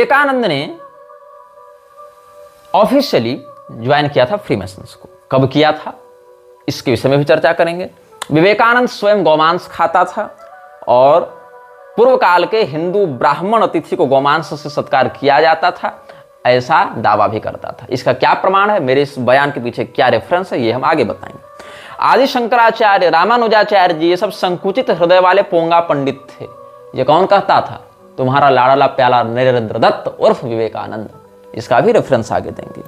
विवेकानंद ने officially join किया था फ्रीमेसन्स को। कब किया था इसके विषय में भी चर्चा करेंगे। विवेकानंद स्वयं गौमांस खाता था और पूर्व काल के हिंदू ब्राह्मण अतिथि को गौमांस से सत्कार किया जाता था, ऐसा दावा भी करता था। इसका क्या प्रमाण है, मेरे इस बयान के पीछे क्या रेफरेंस है, ये हम आगे बताएंगे। आदि शंकराचार्य, रामानुजाचार्य जी, ये सब संकुचित हृदय वाले पोंगा पंडित थे। ये कौन कहता था? तुम्हारा लाडला प्याला नरेंद्र दत्त उर्फ विवेकानंद। इसका भी रेफरेंस आगे देंगे।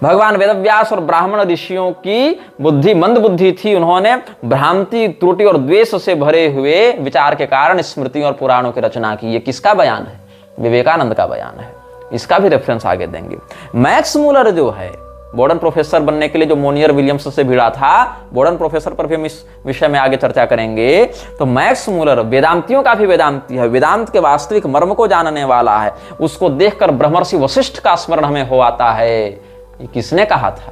भगवान वेदव्यास और ब्राह्मण ऋषियों की बुद्धि मंद बुद्धि थी। उन्होंने भ्रांति, त्रुटि और द्वेष से भरे हुए विचार के कारण स्मृतियों और पुराणों की रचना की। ये किसका बयान है? विवेकानंद का बयान है। इसका भी रेफरेंस आगे देंगे। मैक्स मूलर जो है, मॉडर्न प्रोफेसर बनने के लिए जो मोनियर विलियम्स से भिड़ा था, मॉडर्न प्रोफेसर पर भी हम इस विषय में आगे चर्चा करेंगे। तो मैक्स मूलर वेदांतियों का भी वेदांती है, वेदांत के वास्तविक मर्म को जानने वाला है। उसको देखकर ब्रह्मर्षि वशिष्ठ का स्मरण हमें हो आता है। ये किसने कहा था?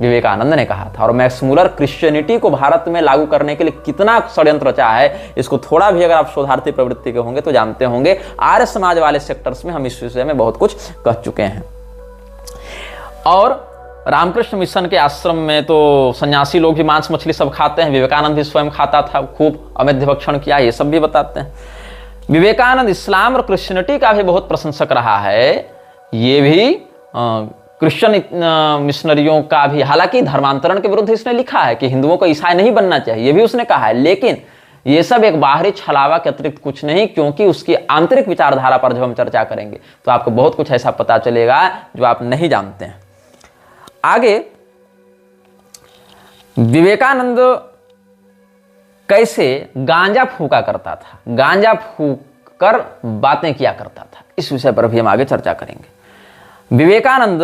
विवेकानंद ने कहा था। और मैक्स मूलर क्रिश्चियनिटी को भारत में लागू करने के लिए कितना षड्यंत्र रचा है, इसको थोड़ा भी अगर आप शोधार्थी प्रवृत्ति के होंगे तो जानते होंगे। आर्य समाज वाले सेक्टर्स में हम इस विषय में बहुत कुछ कह चुके हैं। और रामकृष्ण मिशन के आश्रम में तो सन्यासी लोग भी मांस मछली सब खाते हैं। विवेकानंद भी स्वयं खाता था, खूब अमेध्य भक्षण किया, ये सब भी बताते हैं। विवेकानंद इस्लाम और क्रिश्चियनिटी का भी बहुत प्रशंसक रहा है। ये भी क्रिश्चियन मिशनरियों का भी, हालांकि धर्मांतरण के विरुद्ध इसने लिखा है कि हिंदुओं को ईसाई नहीं बनना चाहिए, ये भी उसने कहा है। लेकिन ये सब एक बाहरी छलावा के अतिरिक्त कुछ नहीं, क्योंकि उसकी आंतरिक विचारधारा पर जब हम चर्चा करेंगे तो आपको बहुत कुछ ऐसा पता चलेगा जो आप नहीं जानते हैं। आगे विवेकानंद कैसे गांजा फूका करता था, गांजा फूक कर बातें किया करता था, इस विषय पर भी हम आगे चर्चा करेंगे। विवेकानंद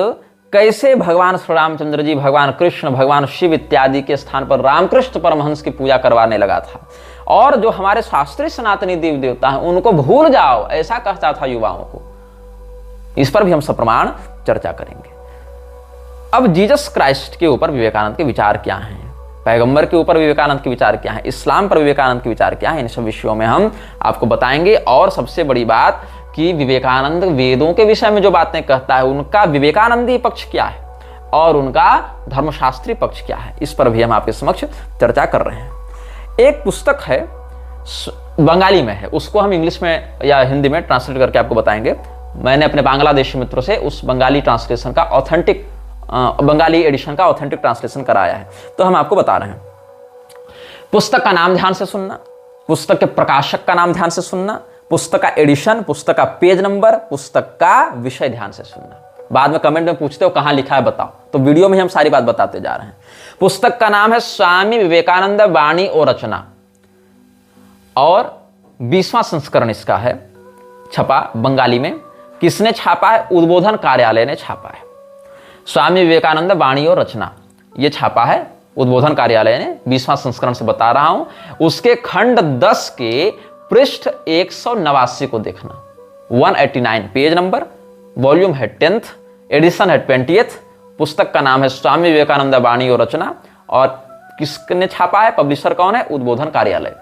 कैसे भगवान श्री रामचंद्र जी, भगवान कृष्ण, भगवान शिव इत्यादि के स्थान पर रामकृष्ण परमहंस की पूजा करवाने लगा था। और जो हमारे शास्त्रीय सनातनी देवी देवता हैं उनको भूल जाओ, ऐसा कहता था युवाओं को। इस पर भी हम सप्रमाण चर्चा करेंगे। अब जीसस क्राइस्ट के ऊपर विवेकानंद के विचार क्या हैं, पैगंबर के ऊपर विवेकानंद के विचार क्या हैं, इस्लाम पर विवेकानंद के विचार क्या हैं, इन सब विषयों में हम आपको बताएंगे। और सबसे बड़ी बात कि विवेकानंद वेदों के विषय में जो बातें कहता है उनका विवेकानंदी पक्ष क्या है और उनका धर्मशास्त्री पक्ष क्या है, इस पर भी हम आपके समक्ष चर्चा कर रहे हैं। एक पुस्तक है, बंगाली में है, उसको हम इंग्लिश में या हिंदी में ट्रांसलेट करके आपको बताएंगे। मैंने अपने बांग्लादेशी मित्रों से उस बंगाली ट्रांसलेशन का ऑथेंटिक, बंगाली एडिशन का ऑथेंटिक ट्रांसलेशन कराया है, तो हम आपको बता रहे हैं। पुस्तक का नाम ध्यान से सुनना, पुस्तक के प्रकाशक का नाम ध्यान से सुनना, पुस्तक का एडिशन, पुस्तक का पेज नंबर, पुस्तक का विषय ध्यान से सुनना। बाद में कमेंट में पूछते हो कहां लिखा है बताओ, तो वीडियो में हम सारी बात बताते जा रहे हैं। पुस्तक का नाम है स्वामी विवेकानंद वाणी और रचना, और 20वां संस्करण इसका है, छपा बंगाली में। किसने छापा है? उद्बोधन कार्यालय ने छापा है। स्वामी विवेकानंद वाणी और रचना ये छापा है उद्बोधन कार्यालय ने, 20वां संस्करण से बता रहा हूं। उसके खंड 10 के पृष्ठ 189 को देखना, 189 पेज नंबर, वॉल्यूम है 10th, एडिशन है 20th। पुस्तक का नाम है स्वामी विवेकानंद वाणी और रचना, और किसने छापा है, पब्लिशर कौन है? उद्बोधन कार्यालय।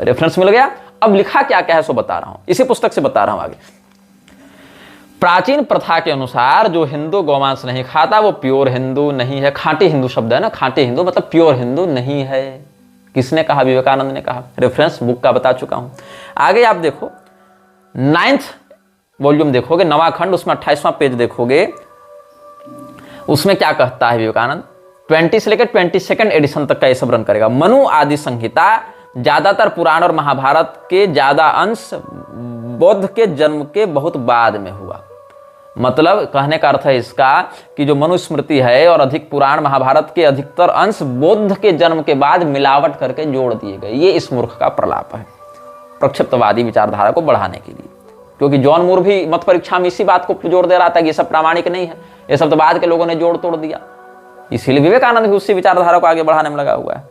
रेफरेंस मिल गया। अब लिखा क्या क्या है सो बता रहा हूं, इसी पुस्तक से बता रहा हूं आगे। प्राचीन प्रथा के अनुसार जो हिंदू गौमांस नहीं खाता वो प्योर हिंदू नहीं है। खांटी हिंदू शब्द है ना, खांटी हिंदू मतलब प्योर हिंदू नहीं है। किसने कहा? विवेकानंद ने कहा। रेफरेंस बुक का बता चुका हूं। आगे आप देखो 9th वॉल्यूम देखोगे, 9वां खंड, उसमें 28वां पेज देखोगे, उसमें क्या कहता है विवेकानंद? 20 से लेकर 22nd एडिशन तक का ये सब रन करेगा। मनु आदि संहिता, ज्यादातर पुराण और महाभारत के ज्यादा अंश बुद्ध के जन्म के बहुत बाद में हुआ। मतलब कहने का अर्थ है इसका कि जो मनुस्मृति है और अधिक पुराण महाभारत के अधिकतर अंश बुद्ध के जन्म के बाद मिलावट करके जोड़ दिए गए। ये इस मूर्ख का प्रलाप है प्रक्षिप्तवादी विचारधारा को बढ़ाने के लिए, क्योंकि जॉन मूर भी मत परीक्षा में इसी बात को जोड़ दे रहा था कि ये सब प्रामाणिक नहीं है, ये सब तो बाद के लोगों ने जोड़ तोड़ दिया। इसीलिए विवेकानंद भी उसी विचारधारा को आगे बढ़ाने में लगा हुआ है।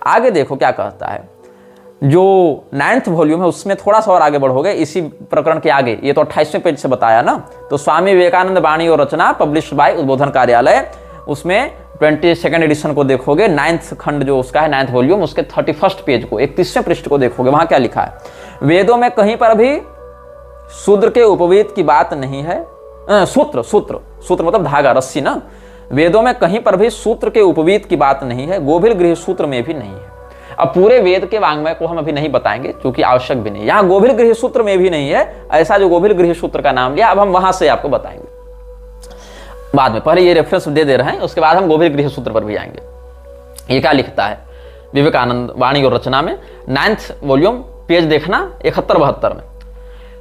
आगे देखो क्या कहता है, जो 9th वॉल्यूम है उसमें थोड़ा सा और आगे बढ़ोगे, इसी प्रकरण के आगे, ये तो 28वें पेज से बताया ना, तो स्वामी विवेकानंद वाणी और रचना पब्लिश्ड बाय उद्बोधन कार्यालय, उसमें 22nd एडिशन को देखोगे, 9th खंड जो उसका है 9th वॉल्यूम, उसके 31st पेज को, 31वें पृष्ठ को देखोगे, वहां क्या लिखा है? वेदों में कहीं पर भी शूद्र के उपवीत की बात नहीं है। सूत्र सूत्र सूत्र मतलब धागा, रस्सी ना। वेदों में कहीं पर भी सूत्र के उपवीत की बात नहीं है, गोभिल गृह सूत्र में भी नहीं है। अब पूरे वेद के वांग्मय को हम अभी नहीं बताएंगे क्योंकि आवश्यक भी नहीं। यहाँ गोभिल गृह सूत्र में भी नहीं है ऐसा जो गोभिल गृह सूत्र का नाम लिया। अब हम वहां से आपको बताएंगे बाद में, पहले ये रेफरेंस दे रहे हैं, उसके बाद हम गोभिल गृह सूत्र पर भी आएंगे। ये क्या लिखता है विवेकानंद वाणी और रचना में, 9th वॉल्यूम, पेज देखना 71-72 में।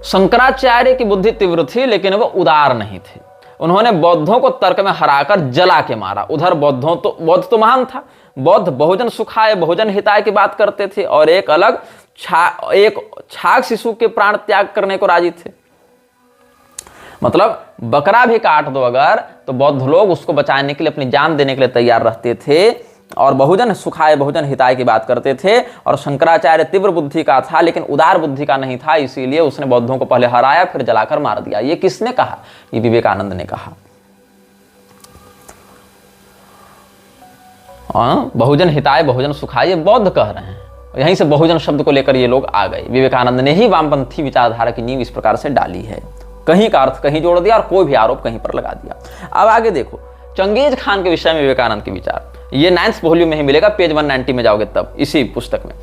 शंकराचार्य की बुद्धि तीव्र थी लेकिन वह उदार नहीं थी। उन्होंने बौद्धों को तर्क में हराकर जला के मारा। उधर बौद्ध तो महान था। बौद्ध बहुजन सुखाय बहुजन हिताय की बात करते थे और एक छाग शिशु के प्राण त्याग करने को राजी थे। मतलब बकरा भी काट दो अगर, तो बौद्ध लोग उसको बचाने के लिए अपनी जान देने के लिए तैयार रहते थे और बहुजन सुखाय बहुजन हिताय की बात करते थे। और शंकराचार्य तीव्र बुद्धि का था लेकिन उदार बुद्धि का नहीं था, इसीलिए उसने बौद्धों को पहले हराया फिर जलाकर मार दिया। ये किसने कहा? ये विवेकानंद ने कहा। बहुजन हिताय बहुजन सुखाय ये बौद्ध कह रहे हैं, यहीं से बहुजन शब्द को लेकर ये लोग आ गए। विवेकानंद ने ही वामपंथी विचारधारा की नींव इस प्रकार से डाली है। कहीं का अर्थ कहीं जोड़ दिया और कोई भी आरोप कहीं पर लगा दिया। अब आगे देखो चंगेज खान के विषय में विवेकानंद के विचार, ये 9th वॉल्यूम में ही मिलेगा, पेज 190 में जाओगे तब इसी पुस्तक में।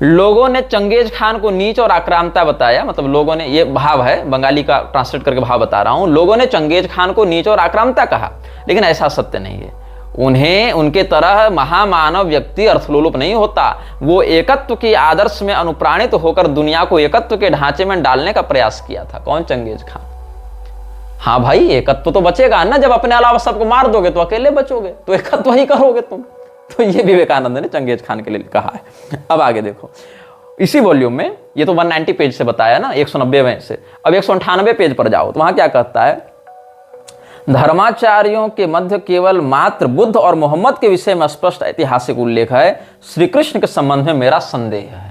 लोगों ने चंगेज खान को नीच और आक्रामकता बताया। मतलब लोगों ने, ये भाव है, बंगाली का ट्रांसलेट करके भाव बता रहा हूं। लोगों ने चंगेज खान को नीच और आक्रामकता कहा लेकिन ऐसा सत्य नहीं है। उन्हें उनके तरह महामानव व्यक्ति अर्थलोलुप नहीं होता। वो एकत्व के आदर्श में अनुप्राणित होकर दुनिया को एकत्व के ढांचे में डालने का प्रयास किया था। कौन? Genghis Khan. हाँ भाई, एकत्व तो बचेगा ना, जब अपने अलावा सबको मार दोगे तो अकेले बचोगे, तो एकत्व ही करोगे तुम। तो ये विवेकानंद ने चंगेज खान के लिए कहा है। अब आगे देखो इसी वॉल्यूम में, ये तो 190 पेज से बताया ना, 190 में से। अब 198 पेज पर जाओ तो वहां क्या कहता है? धर्माचार्यों के मध्य केवल मात्र बुद्ध और मोहम्मद के विषय में स्पष्ट ऐतिहासिक उल्लेख है। श्री कृष्ण के संबंध में मेरा संदेह है।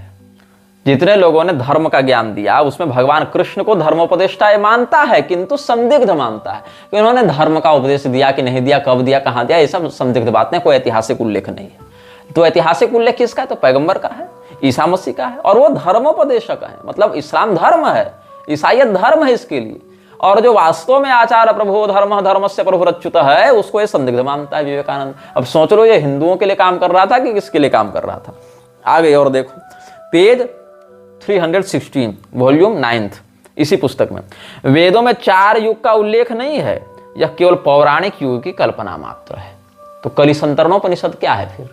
जितने लोगों ने धर्म का ज्ञान दिया उसमें भगवान कृष्ण को धर्मोपदेष्टा मानता है किंतु संदिग्ध मानता है कि उन्होंने धर्म का उपदेश दिया कि नहीं दिया, कब दिया, कहां दिया, ये सब संदिग्ध बातें, कोई ऐतिहासिक उल्लेख नहीं है। तो ऐतिहासिक उल्लेख किसका है? तो पैगंबर का है, ईसा मसीह का है, और वो धर्मोपदेशक है। मतलब इस्लाम धर्म है, ईसाईयत धर्म है इसके लिए। और जो वास्तव में आचार्य प्रभु धर्म धर्मस्य प्रभुरच्युत है उसको ये संदिग्ध मानता है विवेकानंद। अब सोच लो ये हिंदुओं के लिए काम कर रहा था कि किसके लिए काम कर रहा था? आगे और देखो पेज 316 वॉल्यूम 9th इसी पुस्तक में। वेदों में 4 युग का उल्लेख नहीं है, यह केवल पौराणिक युग की कल्पना मात्र है। तो कलिसंतरणोपनिषद क्या है फिर?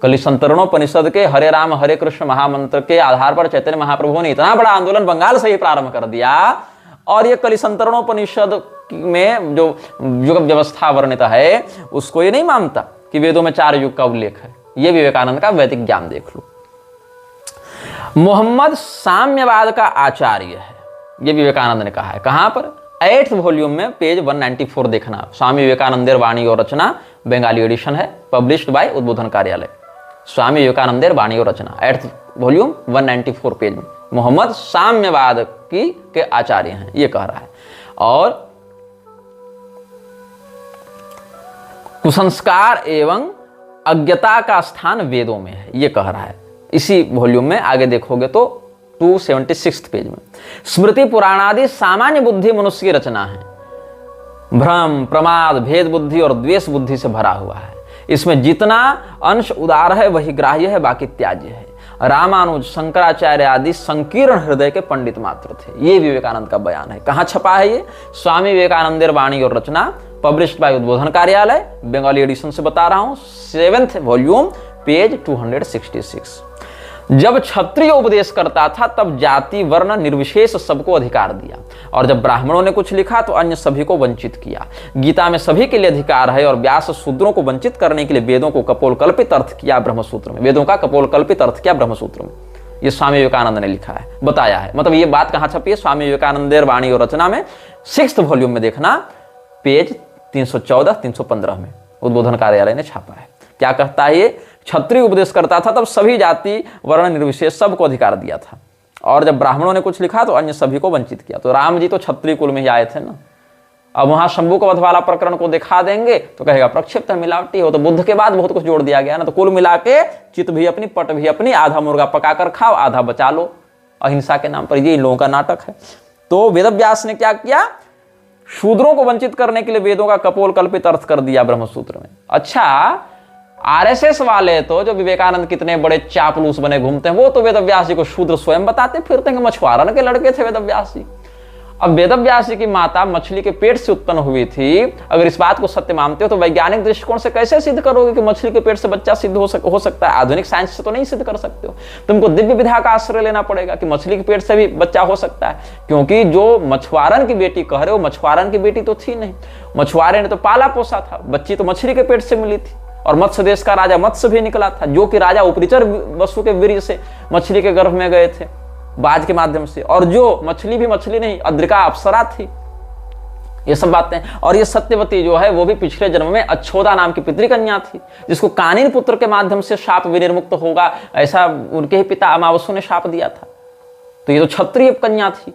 कलिसंतरणोपनिषद के हरे राम हरे कृष्ण महामंत्र के आधार पर चैतन्य महाप्रभु ने इतना बड़ा आंदोलन बंगाल से ही प्रारंभ कर दिया, और ये कलिसंतरणोपनिषद में जो युग व्यवस्था वर्णित है उसको ये नहीं मानता कि वेदों में 4 युग का उल्लेख है। ये विवेकानंद का वैदिक ज्ञान देख लो। मोहम्मद साम्यवाद का आचार्य है, ये विवेकानंद ने कहा है। कहां पर? 8th वॉल्यूम में पेज 194 देखना। स्वामी विवेकानंदेर वाणी और रचना, बंगाली एडिशन है, पब्लिश्ड बाय उद्बोधन कार्यालय। स्वामी विवेकानंदेर वाणी और रचना 8th वॉल्यूम 194 पेज में मोहम्मद साम्यवाद के आचार्य हैं, ये कह रहा है। और कुसंस्कार एवं अज्ञता का स्थान वेदों में है, ये कह रहा है। इसी वॉल्यूम में आगे देखोगे तो 276 पेज में स्मृति पुराणादि सामान्य बुद्धि मनुष्य की रचना है। भ्रम प्रमाद भेद बुद्धि और द्वेष बुद्धि से भरा हुआ है। इसमें जितना अंश उदार है वही ग्राह्य है, बाकी त्याज्य है। रामानुज शंकराचार्य आदि संकीर्ण हृदय के पंडित मात्र थे। ये विवेकानंद का बयान है। कहां छपा है ये? स्वामी विवेकानंदेर वाणी और रचना, पब्लिश्ड बाय उद्बोधन कार्यालय, बंगाली एडिशन से बता रहा हूं, 7th वॉल्यूम पेज 266। जब क्षत्रिय उपदेश करता था तब जाति वर्ण निर्विशेष सबको अधिकार दिया, और जब ब्राह्मणों ने कुछ लिखा तो अन्य सभी को वंचित किया। गीता में सभी के लिए अधिकार है, और व्यास शूद्रों को वंचित करने के लिए वेदों को कपोलकल्पित अर्थ किया ब्रह्मसूत्र में। वेदों का कपोलकल्पित अर्थ किया ब्रह्मसूत्र में। ये स्वामी विवेकानंद ने लिखा है, बताया है। मतलब ये बात कहां छपी है? स्वामी विवेकानंदेर वाणी और रचना में 6th वॉल्यूम में देखना, पेज 314-315 में उद्बोधन कार्यालय ने छापा है। क्या कहता है ये? क्षत्रिय उपदेश करता था तब सभी जाति वर्ण निर्विशेष सबको अधिकार दिया था, और जब ब्राह्मणों ने कुछ लिखा तो अन्य सभी को वंचित किया। तो राम जी तो क्षत्रिय कुल में ही आए थे ना। अब वहां शंभू को वध वाला प्रकरण को दिखा देंगे तो कहेगा प्रक्षिप्त है, मिलावटी हो। तो बुद्ध के बाद बहुत कुछ जोड़ दिया गया ना। तो कुल मिला के चित भी अपनी पट भी अपनी, आधा मुर्गा पकाकर खाओ आधा बचा लो, अहिंसा के नाम पर। ये इन लोगों का नाटक है। तो वेदव्यास ने क्या किया, शूद्रों को वंचित करने के लिए वेदों का कपोल कल्पित अर्थ कर दिया ब्रह्मसूत्र में। अच्छा, आरएसएस वाले तो जो विवेकानंद कितने बड़े चापलूस बने घूमते हैं, वो तो वेदव्यास जी को शूद्र स्वयं बताते फिरते हैं, मछुआरन के लड़के थे वेदव्यास जी। अब वेदव्यास जी की माता मछली के पेट से उत्पन्न हुई थी, अगर इस बात को सत्य मानते हो तो वैज्ञानिक दृष्टिकोण से कैसे सिद्ध करोगे कि मछली के पेट से बच्चा सिद्ध हो सकता है? आधुनिक साइंस से तो नहीं सिद्ध कर सकते हो, तुमको दिव्य विधा का आश्रय लेना पड़ेगा कि मछली के पेट से भी बच्चा हो सकता है, क्योंकि जो मछुआरन की बेटी कह रहे हो, मछुआरन की बेटी तो थी नहीं, मछुआरे ने तो पाला पोसा था, बच्ची तो मछली के पेट से मिली थी। और मत्स्य देश का राजा मत्स्य भी निकला था, जो कि राजा उपरिचर वसु के वीर्य से मछली के गर्भ में गए थे बाज के माध्यम से, और जो मछली भी मछली नहीं, अद्रिका अप्सरा थी। ये सब बातें, और ये सत्यवती जो है वो भी पिछले जन्म में अच्छोदा नाम की पितृकन्या थी, जिसको कानिन पुत्र के माध्यम से शाप विनिर्मुक्त होगा ऐसा उनके ही पिता अमावसु ने शाप दिया था। तो ये तो क्षत्रिय कन्या थी,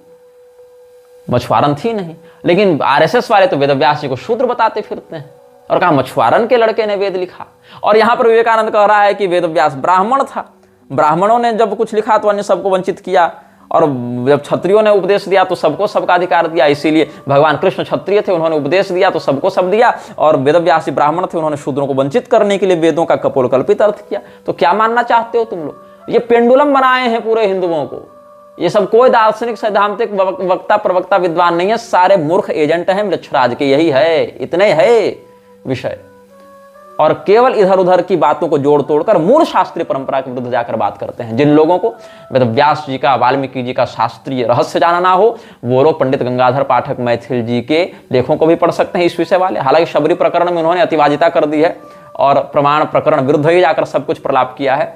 मछुआरन थी नहीं। लेकिन आरएसएस वाले तो वेदव्यास जी को शूद्र बताते फिरते हैं और कहा मछुआरन के लड़के ने वेद लिखा। और यहां पर विवेकानंद कह रहा है कि वेदव्यास ब्राह्मण था, ब्राह्मणों ने जब कुछ लिखा तो अन्य सबको वंचित किया, और जब क्षत्रियों ने उपदेश दिया तो सबको सबका अधिकार दिया। इसीलिए भगवान कृष्ण क्षत्रिय थे, उन्होंने उपदेश दिया तो सबको सब दिया, और वेदव्यास जी ब्राह्मण थे, उन्होंने शूद्रों को वंचित करने के लिए वेदों का कपोल कल्पित अर्थ किया। तो क्या मानना चाहते हो तुम लोग? ये पेंडुलम बनाए हैं पूरे हिंदुओं को, ये सब कोई दार्शनिक सैद्धांतिक वक्ता प्रवक्ता विद्वान नहीं है, सारे मूर्ख एजेंट हैं मृक्षराज के। यही है, इतने है विषय, और केवल इधर उधर की बातों को जोड़ तोड़कर मूल शास्त्रीय परंपरा के विरुद्ध जाकर बात करते हैं। जिन लोगों को वेदव्यास जी का, वाल्मीकि जी का शास्त्रीय रहस्य जाना ना हो, वो लोग पंडित गंगाधर पाठक मैथिल जी के लेखों को भी पढ़ सकते हैं इस विषय वाले। हालांकि शबरी प्रकरण में उन्होंने अतिवादिता कर दी है और प्रमाण प्रकरण विरुद्ध ही जाकर सब कुछ प्रलाप किया है।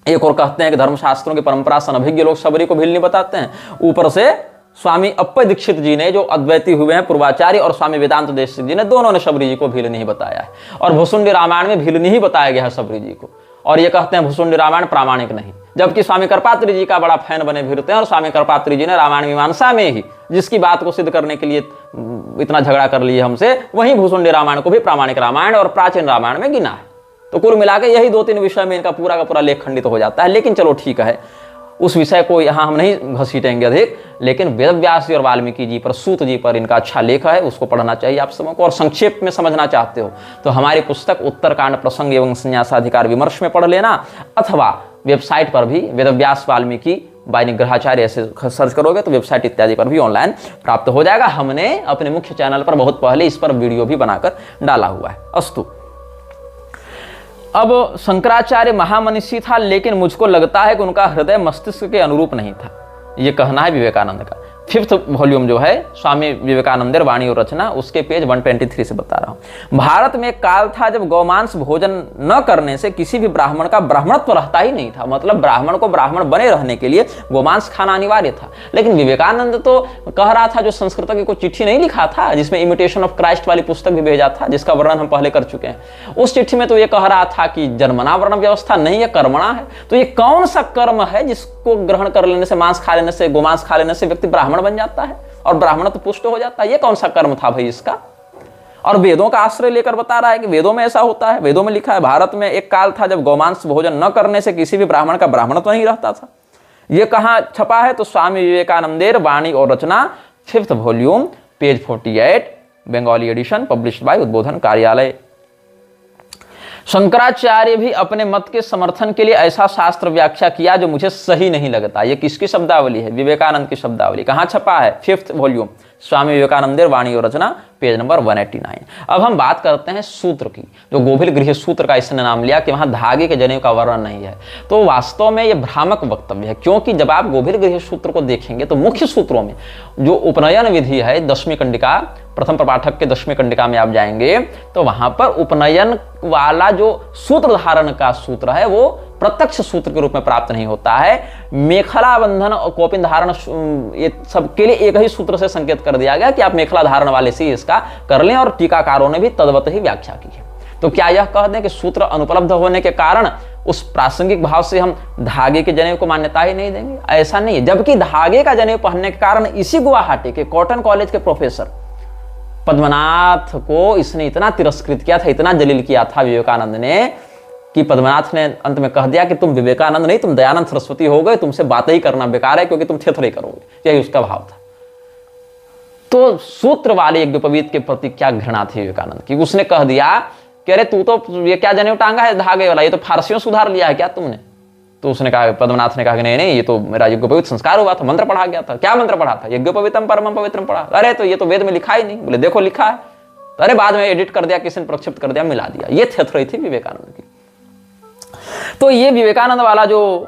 एक और कहते हैं कि धर्मशास्त्रों की परंपरा से अनभिज्ञ लोग शबरी को भील नहीं बताते हैं। ऊपर से स्वामी अप्पय दीक्षित जी ने, जो अद्वैती हुए हैं पूर्वाचार्य, और स्वामी वेदांत देशिक जी ने, दोनों ने शबरी जी को भील नहीं बताया है। और भुसुंडी रामायण में भील नहीं बताया गया है शबरी जी को, और ये कहते हैं भुसुंडी रामायण प्रामाणिक नहीं, जबकि स्वामी करपात्री जी का बड़ा फैन बने फिरते हैं। और स्वामी करपात्री जी ने रामायण मीमांसा में ही जिसकी बात को सिद्ध करने के लिए इतना झगड़ा कर लिए हमसे, वहीं भुसुंडी रामायण को भी प्रामाणिक रामायण और प्राचीन रामायण में गिना है। तो कुल मिलाकर यही 2-3 विषय में इनका पूरा का पूरा लेख खंडित हो जाता है। लेकिन चलो ठीक है, उस विषय को यहाँ हम नहीं घसीटेंगे अधिक, लेकिन वेदव्यास जी और वाल्मीकि जी पर, सूत जी पर इनका अच्छा लेख है, उसको पढ़ना चाहिए आप सबको। और संक्षेप में समझना चाहते हो तो हमारी पुस्तक उत्तरकांड प्रसंग एवं संन्यासाधिकार विमर्श में पढ़ लेना, अथवा वेबसाइट पर भी वेदव्यास वाल्मीकि बाय निग्रहाचार्य ऐसे सर्च करोगे तो वेबसाइट इत्यादि पर भी ऑनलाइन प्राप्त हो जाएगा। हमने अपने मुख्य चैनल पर बहुत पहले इस पर वीडियो भी बनाकर डाला हुआ है। अस्तु, अब शंकराचार्य महामनीषी था, लेकिन मुझको लगता है कि उनका हृदय मस्तिष्क के अनुरूप नहीं था, ये कहना है विवेकानंद का। 5th वॉल्यूम जो है स्वामी विवेकानंद वाणी और रचना, उसके पेज 123 से बता रहा हूं। भारत में एक काल था जब गौमांस भोजन न करने से किसी भी ब्राह्मण का ब्राह्मणत्व रहता ही नहीं था। मतलब ब्राह्मण को ब्राह्मण बने रहने के लिए गोमांस खाना अनिवार्य था। लेकिन विवेकानंद तो कह रहा था, जो संस्कृत की कोई चिट्ठी नहीं लिखा था जिसमें इमिटेशन ऑफ क्राइस्ट वाली पुस्तक भी भेजा था, जिसका वर्णन हम पहले कर चुके हैं, उस चिट्ठी में तो ये कह रहा था कि जन्मना वर्ण व्यवस्था नहीं है, कर्मणा है। तो ये कौन सा कर्म है जिसको ग्रहण कर लेने से, मांस खा लेने से, गोमांस खा लेने से व्यक्ति ब्राह्मण बन जाता है और ब्राह्मण तो पुष्ट हो जाता है? ये कौन सा कर्म था भाई इसका? और वेदों का आश्रय लेकर बता रहा है कि वेदों में ऐसा होता है। वेदों में लिखा है, भारत में एक काल था जब गौमांस भोजन न करने से किसी भी ब्राह्मण का ब्राह्मण तो नहीं रहता था। ये कहां छपा है? तो स्वामी विवेकानंदेर वाणी और रचना, 5th volume, page 48, Bengali edition, published by Udbodhan Karyalaya. Shankaracharya भी अपने मत के समर्थन के लिए ऐसा शास्त्र व्याख्या किया जो मुझे सही नहीं लगता। ये किसकी शब्दावली है? विवेकानंद की शब्दावली। कहां छपा है? 5th वॉल्यूम, स्वामी विवेकानंदेर वाणी और रचना, पेज नंबर 189। अब हम बात करते हैं सूत्र की, जो गोभिल गृह सूत्र का इसने नाम लिया कि वहां धागे के जनेऊ का वर्णन नहीं है। तो वास्तव में यह भ्रामक वक्तव्य है, क्योंकि जब आप गोभिल गृह सूत्र को देखेंगे तो मुख्य सूत्रों में जो उपनयन विधि है, 10वीं कंडिका, प्रथम प्रपाठक के 10वीं कंडिका में आप जाएंगे तो वहां पर उपनयन वाला जो सूत्र धारण का सूत्र है वो प्रत्यक्ष सूत्र के रूप में प्राप्त नहीं होता है। मेखला बंधन और कौपिन धारण, ये सब के लिए एक ही सूत्र से संकेत कर दिया गया कि आप मेखला धारण वाले से इसका कर लें, और टीकाकारों ने भी तद्वत ही व्याख्या की है। तो क्या यह कह दें कि सूत्र अनुपलब्ध होने के कारण उस प्रासंगिक भाव से हम धागे के जनेऊ को मान्यता ही नहीं देंगे? ऐसा नहीं है। जबकि धागे का जनेऊ पहनने के कारण इसी गुवाहाटी के कॉटन कॉलेज के प्रोफेसर पद्मनाथ को इसने इतना तिरस्कृत किया था, इतना जलील किया था विवेकानंद ने, कि पद्मनाथ ने अंत में कह दिया कि तुम विवेकानंद नहीं, तुम दयानंद सरस्वती हो गए, तुमसे बातें ही करना बेकार है, क्योंकि तुम थेथरे करोगे। यही उसका भाव था। तो सूत्र वाले यज्ञोपवीत के प्रति क्या घृणा थी विवेकानंद की, उसने कह दिया कि अरे तू तो ये क्या जनेऊ टांगा है धागे वाला, ये तो फारसियों सुधार लिया है क्या तुमने। तो उसने कहा, पद्मनाथ ने कहा कि नहीं नहीं, ये तो मेरा यज्ञोपवीत संस्कार हुआ था, मंत्र पढ़ा गया था। क्या मंत्र पढ़ा था? यज्ञोपवीतम परमम पवित्रम पढ़ा। अरे तो ये तो वेद में लिखा ही नहीं। बोले देखो लिखा है। तो अरे बाद में एडिट कर दिया, किसी ने प्रक्षिप्त कर दिया, मिला दिया। ये थेथराई थी विवेकानंद की। तो ये विवेकानंद वाला जो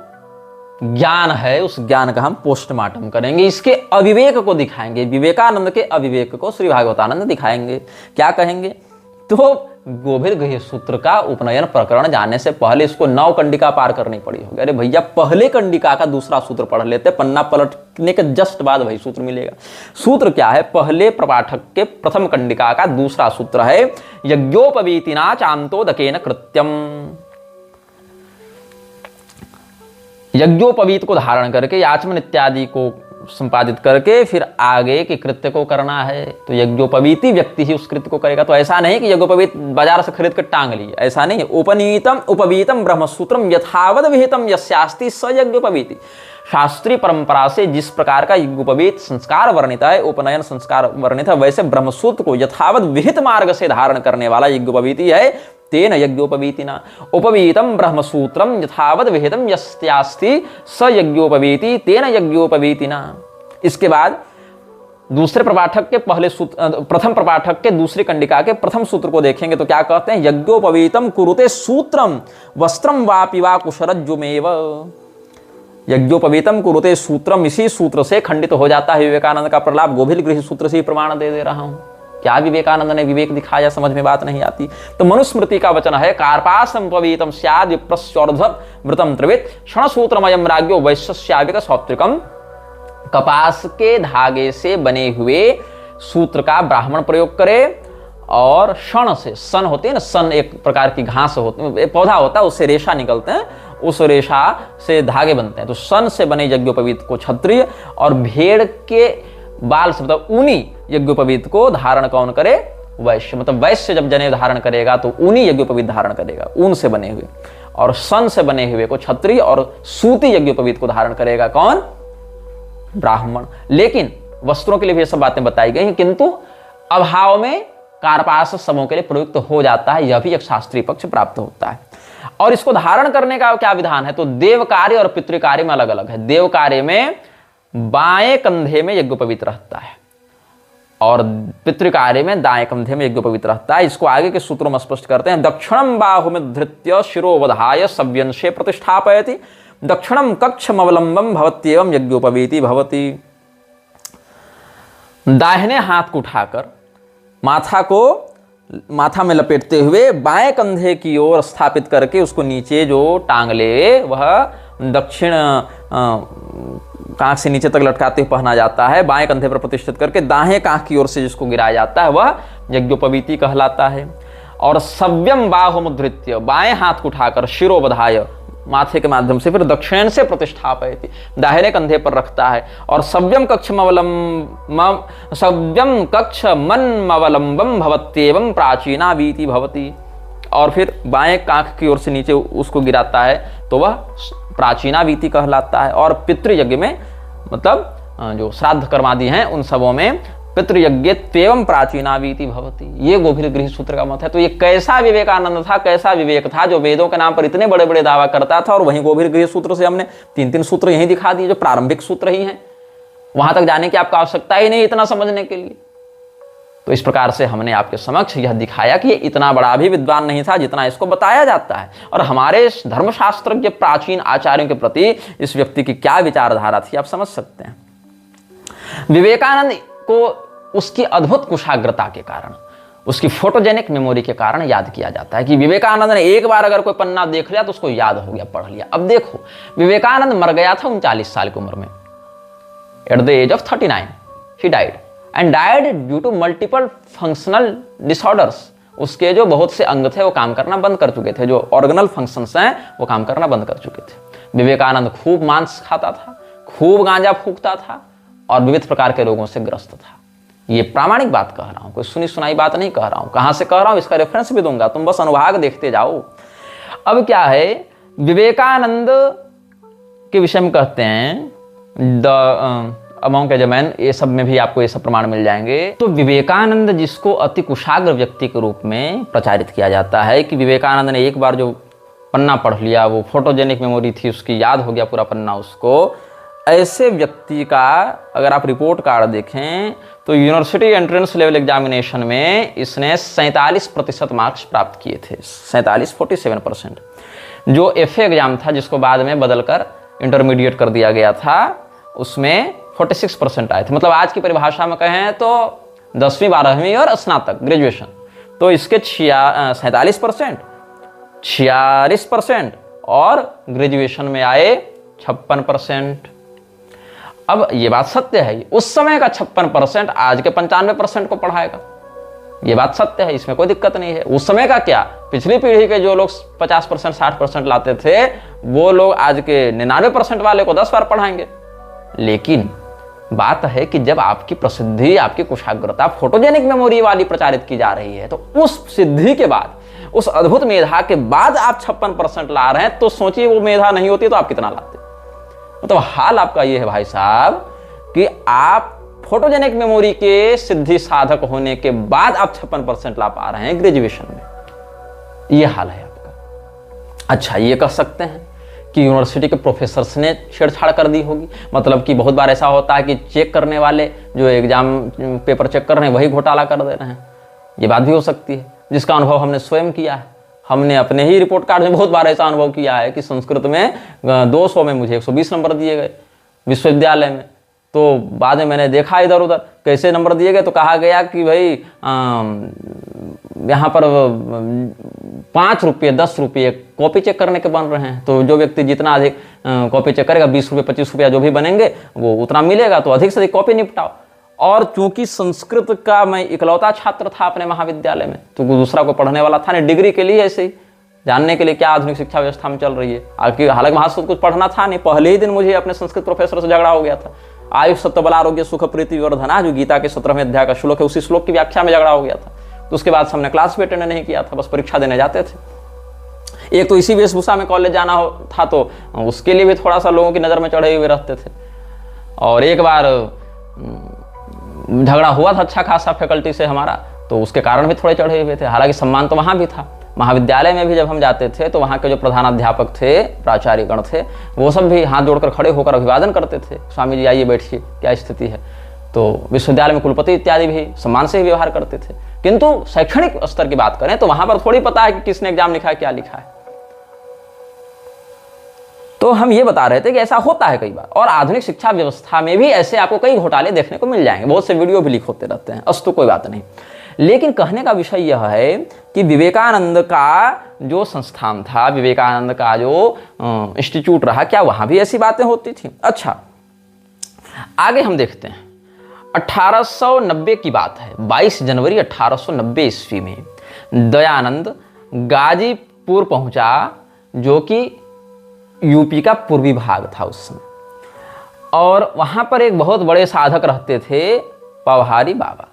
ज्ञान है, उस ज्ञान का हम पोस्टमार्टम करेंगे, इसके अविवेक को दिखाएंगे। विवेकानंद के अविवेक को श्री भागवतानंद दिखाएंगे। क्या कहेंगे? तो गोभिर गृह सूत्र का उपनयन प्रकरण जाने से पहले इसको 9 कंडिका पार करनी पड़ी होगी। अरे भैया पहले कंडिका का दूसरा सूत्र पढ़ लेते, पन्ना पलटने के जस्ट बाद वही सूत्र मिलेगा। सूत्र क्या है? पहले प्रपाठक के प्रथम कंडिका का दूसरा सूत्र है यज्ञोपवीतिना चांतोदकेन कृत्यम। यज्ञोपवीत को धारण करके याचमन इत्यादि को संपादित करके फिर आगे के कृत्य को करना है। तो यज्ञोपवीति व्यक्ति ही उस कृत्य को करेगा। तो ऐसा नहीं कि यज्ञोपवीत बाजार से खरीद कर टांग लिए, ऐसा नहीं है। उपनीतम उपवीतम ब्रह्मसूत्रम यथावद विहितम यस्यास्ति स यज्ञोपवीति। शास्त्रीय परंपरा से जिस प्रकार का यज्ञोपवीत संस्कार वर्णित है, उपनयन संस्कार वर्णित है, वैसे ब्रह्मसूत्र को यथावद विहित मार्ग से धारण करने वाला यज्ञोपवीति है। तेन यज्ञोपवीतिना उपवीतम ब्रह्मसूत्रम यथावद विहितम यस्यास्ति स यज्ञोपवीति तेन यज्ञोपवीतिना। इसके बाद दूसरे प्रपाठक के पहले सूत्र, प्रथम प्रपाठक के दूसरी कंडिका के प्रथम सूत्र को देखेंगे तो क्या कहते हैं? यज्ञोपवीतम कुरुते सूत्रम वस्त्रम वापि वा कुशरज्जुमेव। यज्ञोपवीतम कुरुते सूत्रम, इसी सूत्र से खंडित हो जाता है विवेकानंद का प्रलाप। गोभिल गृह सूत्र से ही प्रमाण दे रहा हूं। क्या विवेकानंद ने विवेक दिखाया? समझ में बात नहीं आती। तो मनुस्मृति का वचन है कार्पासम पवीतम स्याद् विप्रस्योर्ध्वृतम त्रिवित क्षणसूत्रमयम राज्ञो वैश्यस्याविक सौत्रिकम। कपास के धागे से बने हुए सूत्र का ब्राह्मण प्रयोग करे और शन से, सन होते हैं ना, सन एक प्रकार की घास होती है, पौधा होता है, उससे रेशा निकलते हैं, उस रेशा से धागे बनते हैं। तो सन से बने यज्ञोपवीत को क्षत्रिय और भेड़ के बाल से मतलब ऊनी यज्ञोपवीत को धारण कौन करे? वैश्य। मतलब वैश्य जब जनेऊ धारण करेगा तो ऊनी यज्ञोपवीत धारण करेगा, ऊन से बने हुए, और सन से बने हुए को क्षत्रिय और सूती यज्ञोपवीत को धारण करेगा कौन? ब्राह्मण। लेकिन वस्त्रों के लिए भी ये सब बातें बताई गई हैं, किंतु अभाव में कार्पास समूह के लिए प्रयुक्त हो जाता है। यह भी एक शास्त्रीय पक्ष प्राप्त होता है। और इसको धारण करने का क्या विधान है? तो देव कार्य और पितृ कार्य में अलग अलग है। देव कार्य में बाएं कंधे में यज्ञोपवीत रहता है और पितृकार्य में दाएं कंधे में यज्ञोपवीत रहता है। इसको आगे के सूत्रों में स्पष्ट करते हैं। दक्षिणम बाहुमें धृत्य शिरोवधाय सव्यंशे प्रतिष्ठापयति दक्षिणम कक्षमवलंबम भवत्येवं यज्ञोपवीति भवति। दाहिने हाथ को उठाकर माथा में लपेटते हुए बाएं कंधे की ओर स्थापित करके उसको नीचे जो टांग ले, वह दक्षिण कांख से नीचे तक लटकाते हुए पहना जाता है। बाएं कंधे पर प्रतिष्ठित करके दाहिने कांख की ओर से जिसको गिराया जाता है वह यज्ञोपवीति कहलाता है। और सव्यम बाहुमुद्धृत्य, बाएं हाथ को उठाकर शिरोवधाय, माथे के माध्यम से फिर दक्षिण से प्रतिष्ठापयति, दाहिने कंधे पर रखता है। और सव्यम कक्षमन्मवलंबम भवत्येवं प्राचीनावीति भवति। और फिर बाएं कांख की ओर से नीचे उसको गिराता है तो वह प्राचीनावीति कहलाता है। और पितृयज्ञ में मतलब जो श्राद्ध कर्मादि हैं उन सबों में पितृयज्ञ तेवं प्राचीनावीति भवति। ये गोभिल गृह सूत्र का मत है। तो ये कैसा विवेकानंद था, कैसा विवेक था जो वेदों के नाम पर इतने बड़े बड़े दावा करता था। और वहीं गोभिल गृह सूत्र से हमने 3-3 सूत्र यही दिखा दिए जो प्रारंभिक सूत्र ही हैं। वहां तक जाने की आपको आवश्यकता ही नहीं इतना समझने के लिए। तो इस प्रकार से हमने आपके समक्ष यह दिखाया कि इतना बड़ा भी विद्वान नहीं था जितना इसको बताया जाता है। और हमारे धर्मशास्त्र के प्राचीन आचार्यों के प्रति इस व्यक्ति की क्या विचारधारा थी आप समझ सकते हैं। विवेकानंद को उसकी अद्भुत कुशाग्रता के कारण, उसकी फोटोजेनिक मेमोरी के कारण याद किया जाता है कि विवेकानंद ने एक बार अगर कोई पन्ना देख लिया तो उसको याद हो गया, पढ़ लिया। अब देखो, विवेकानंद मर गया था 39 साल की उम्र में, एट द एज ऑफ 39 ही died and died due to multiple functional disorders. उसके जो बहुत से अंग थे वो काम करना बंद कर चुके थे, जो ऑर्गनल फंक्शंस हैं वो काम करना बंद कर चुके थे। विवेकानंद खूब मांस खाता था, खूब गांजा फूकता था और विविध प्रकार के रोगों से ग्रस्त था। ये प्रामाणिक बात कह रहा हूं, कोई सुनी सुनाई बात नहीं कह रहा हूं। कहां से कह रहा हूं इसका रेफरेंस भी दूंगा, तुम बस अनुभाग देखते जाओ। अब क्या है, विवेकानंद के विषय में कहते हैं अमोंग एजमैन, ये सब में भी आपको ये सब प्रमाण मिल जाएंगे। तो विवेकानंद जिसको अति कुशाग्र व्यक्ति के रूप में प्रचारित किया जाता है कि विवेकानंद ने एक बार जो पन्ना पढ़ लिया, वो फोटोजेनिक मेमोरी थी उसकी, याद हो गया पूरा पन्ना उसको, ऐसे व्यक्ति का अगर आप रिपोर्ट कार्ड देखें तो यूनिवर्सिटी एंट्रेंस लेवल एग्जामिनेशन में इसने 47% मार्क्स प्राप्त किए थे। 47 जो FA एग्जाम था जिसको बाद में बदलकर इंटरमीडिएट कर दिया गया था, उसमें 46% आए थे। मतलब आज की परिभाषा में कहें तो 10वीं 12वीं और स्नातक ग्रेजुएशन, तो इसके 47%, 46% और ग्रेजुएशन में आए 56%। अब ये बात सत्य है, उस समय का 56% आज के 95% को पढ़ाएगा, ये बात सत्य है, इसमें कोई दिक्कत नहीं है। उस समय का क्या, पिछली पीढ़ी के जो लोग 50% 60% लाते थे, वो लोग आज के 99% वाले को 10 बार पढ़ाएंगे। लेकिन बात है कि जब आपकी प्रसिद्धि, आपकी कुशाग्रता फोटोजेनिक मेमोरी वाली प्रचारित की जा रही है, तो उस सिद्धि के बाद, उस अद्भुत मेधा के बाद आप 56% ला रहे हैं, तो सोचिए वो मेधा नहीं होती तो आप कितना लाते। मतलब हाल आपका ये है भाई साहब कि आप फोटोजेनिक मेमोरी के सिद्धि साधक होने के बाद आप 56% ला पा रहे हैं ग्रेजुएशन में, ये हाल है आपका। अच्छा, ये कह सकते हैं कि यूनिवर्सिटी के प्रोफेसर्स ने छेड़छाड़ कर दी होगी, मतलब कि बहुत बार ऐसा होता है कि चेक करने वाले जो एग्जाम पेपर चेक कर रहे हैं वही घोटाला कर दे रहे हैं, ये बात भी हो सकती है, जिसका अनुभव हमने स्वयं किया है। हमने अपने ही रिपोर्ट कार्ड में बहुत बार ऐसा अनुभव किया है कि संस्कृत में 200 में मुझे 120 नंबर दिए गए विश्वविद्यालय में, तो बाद में मैंने देखा इधर उधर कैसे नंबर दिए गए, तो कहा गया कि भाई यहाँ पर 5 रुपये 10 रुपये कॉपी चेक करने के बन रहे हैं, तो जो व्यक्ति जितना अधिक कॉपी चेक करेगा, 20 रुपये 25 रुपया जो भी बनेंगे वो उतना मिलेगा, तो अधिक से अधिक कॉपी निपटाओ। और चूंकि संस्कृत का मैं इकलौता छात्र था अपने महाविद्यालय में, तो दूसरा को पढ़ने वाला था नहीं, डिग्री के लिए ऐसे ही जानने के लिए क्या आधुनिक शिक्षा व्यवस्था में चल रही है। हालांकि वहां से कुछ पढ़ना था नहीं, पहले ही दिन मुझे अपने संस्कृत प्रोफेसर से झगड़ा हो गया था। आयुष सत्य बल आरोग्य सुख प्रीति वर्धना, जो गीता के 17वें अध्याय का श्लोक है, उसी श्लोक की व्याख्या में झगड़ा हो गया था। तो उसके बाद हमने क्लास भी अटेंड नहीं किया था, बस परीक्षा देने जाते थे। एक तो इसी वेशभूषा में कॉलेज जाना था, तो उसके लिए भी थोड़ा सा लोगों की नज़र में चढ़े हुए रहते थे। और एक बार झगड़ा हुआ था अच्छा खासा फैकल्टी से हमारा, तो उसके कारण भी थोड़े चढ़े हुए थे। हालांकि सम्मान तो वहाँ भी था, महाविद्यालय में भी जब हम जाते थे तो वहाँ के जो प्रधानाध्यापक थे, प्राचार्य गण थे, वो सब भी हाथ जोड़कर खड़े होकर अभिवादन करते थे, स्वामी जी आइए बैठिए, क्या स्थिति है। तो विश्वविद्यालय में कुलपति इत्यादि भी सम्मान से ही व्यवहार करते थे। किंतु शैक्षणिक स्तर की बात करें तो वहां पर थोड़ी पता है कि किसने एग्जाम लिखा है, क्या लिखा है। तो हम ये बता रहे थे कि ऐसा होता है कई बार, और आधुनिक शिक्षा व्यवस्था में भी ऐसे आपको कई घोटाले देखने को मिल जाएंगे, बहुत से वीडियो भी लीक होते रहते हैं, अस्तु कोई बात नहीं। लेकिन कहने का विषय यह है कि विवेकानंद का जो संस्थान था, विवेकानंद का जो इंस्टीट्यूट रहा, क्या वहां भी ऐसी बातें होती थी। अच्छा, आगे हम देखते हैं। 1890 की बात है, 22 जनवरी 1890 ईस्वी में दयानंद गाजीपुर पहुंचा, जो कि यूपी का पूर्वी भाग था उस समय, और वहां पर एक बहुत बड़े साधक रहते थे, पवहारी बाबा।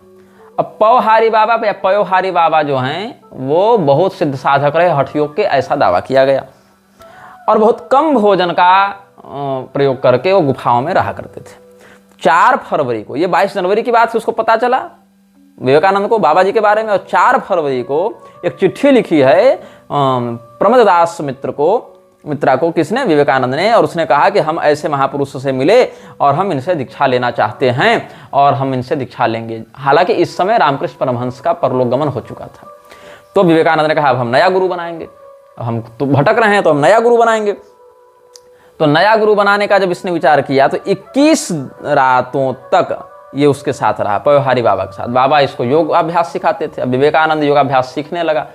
अब पवहारी बाबा या पयोहारी बाबा जो हैं वो बहुत सिद्ध साधक रहे, हठ योग के, ऐसा दावा किया गया, और बहुत कम भोजन का प्रयोग करके वो गुफाओं में रहा करते थे। 4 फरवरी को, ये 22 जनवरी की बात से उसको पता चला विवेकानंद को बाबा जी के बारे में, और 4 फरवरी को एक चिट्ठी लिखी है प्रमददास मित्रा को, किसने, विवेकानंद ने, और उसने कहा कि हम ऐसे महापुरुषों से मिले और हम इनसे दीक्षा लेना चाहते हैं और हम इनसे दीक्षा लेंगे। हालांकि इस समय रामकृष्ण परमहंस का परलोक गमन हो चुका था। तो विवेकानंद ने कहा अब हम नया गुरु बनाएंगे, हम तो भटक रहे हैं तो हम नया गुरु बनाएंगे। तो नया गुरु बनाने का जब इसने विचार किया तो 21 रातों तक ये उसके साथ रहा, पयोहारी बाबा के साथ। बाबा इसको योग अभ्यास सिखाते थे। अब विवेकानंद योगाभ्यास सीखने लगा।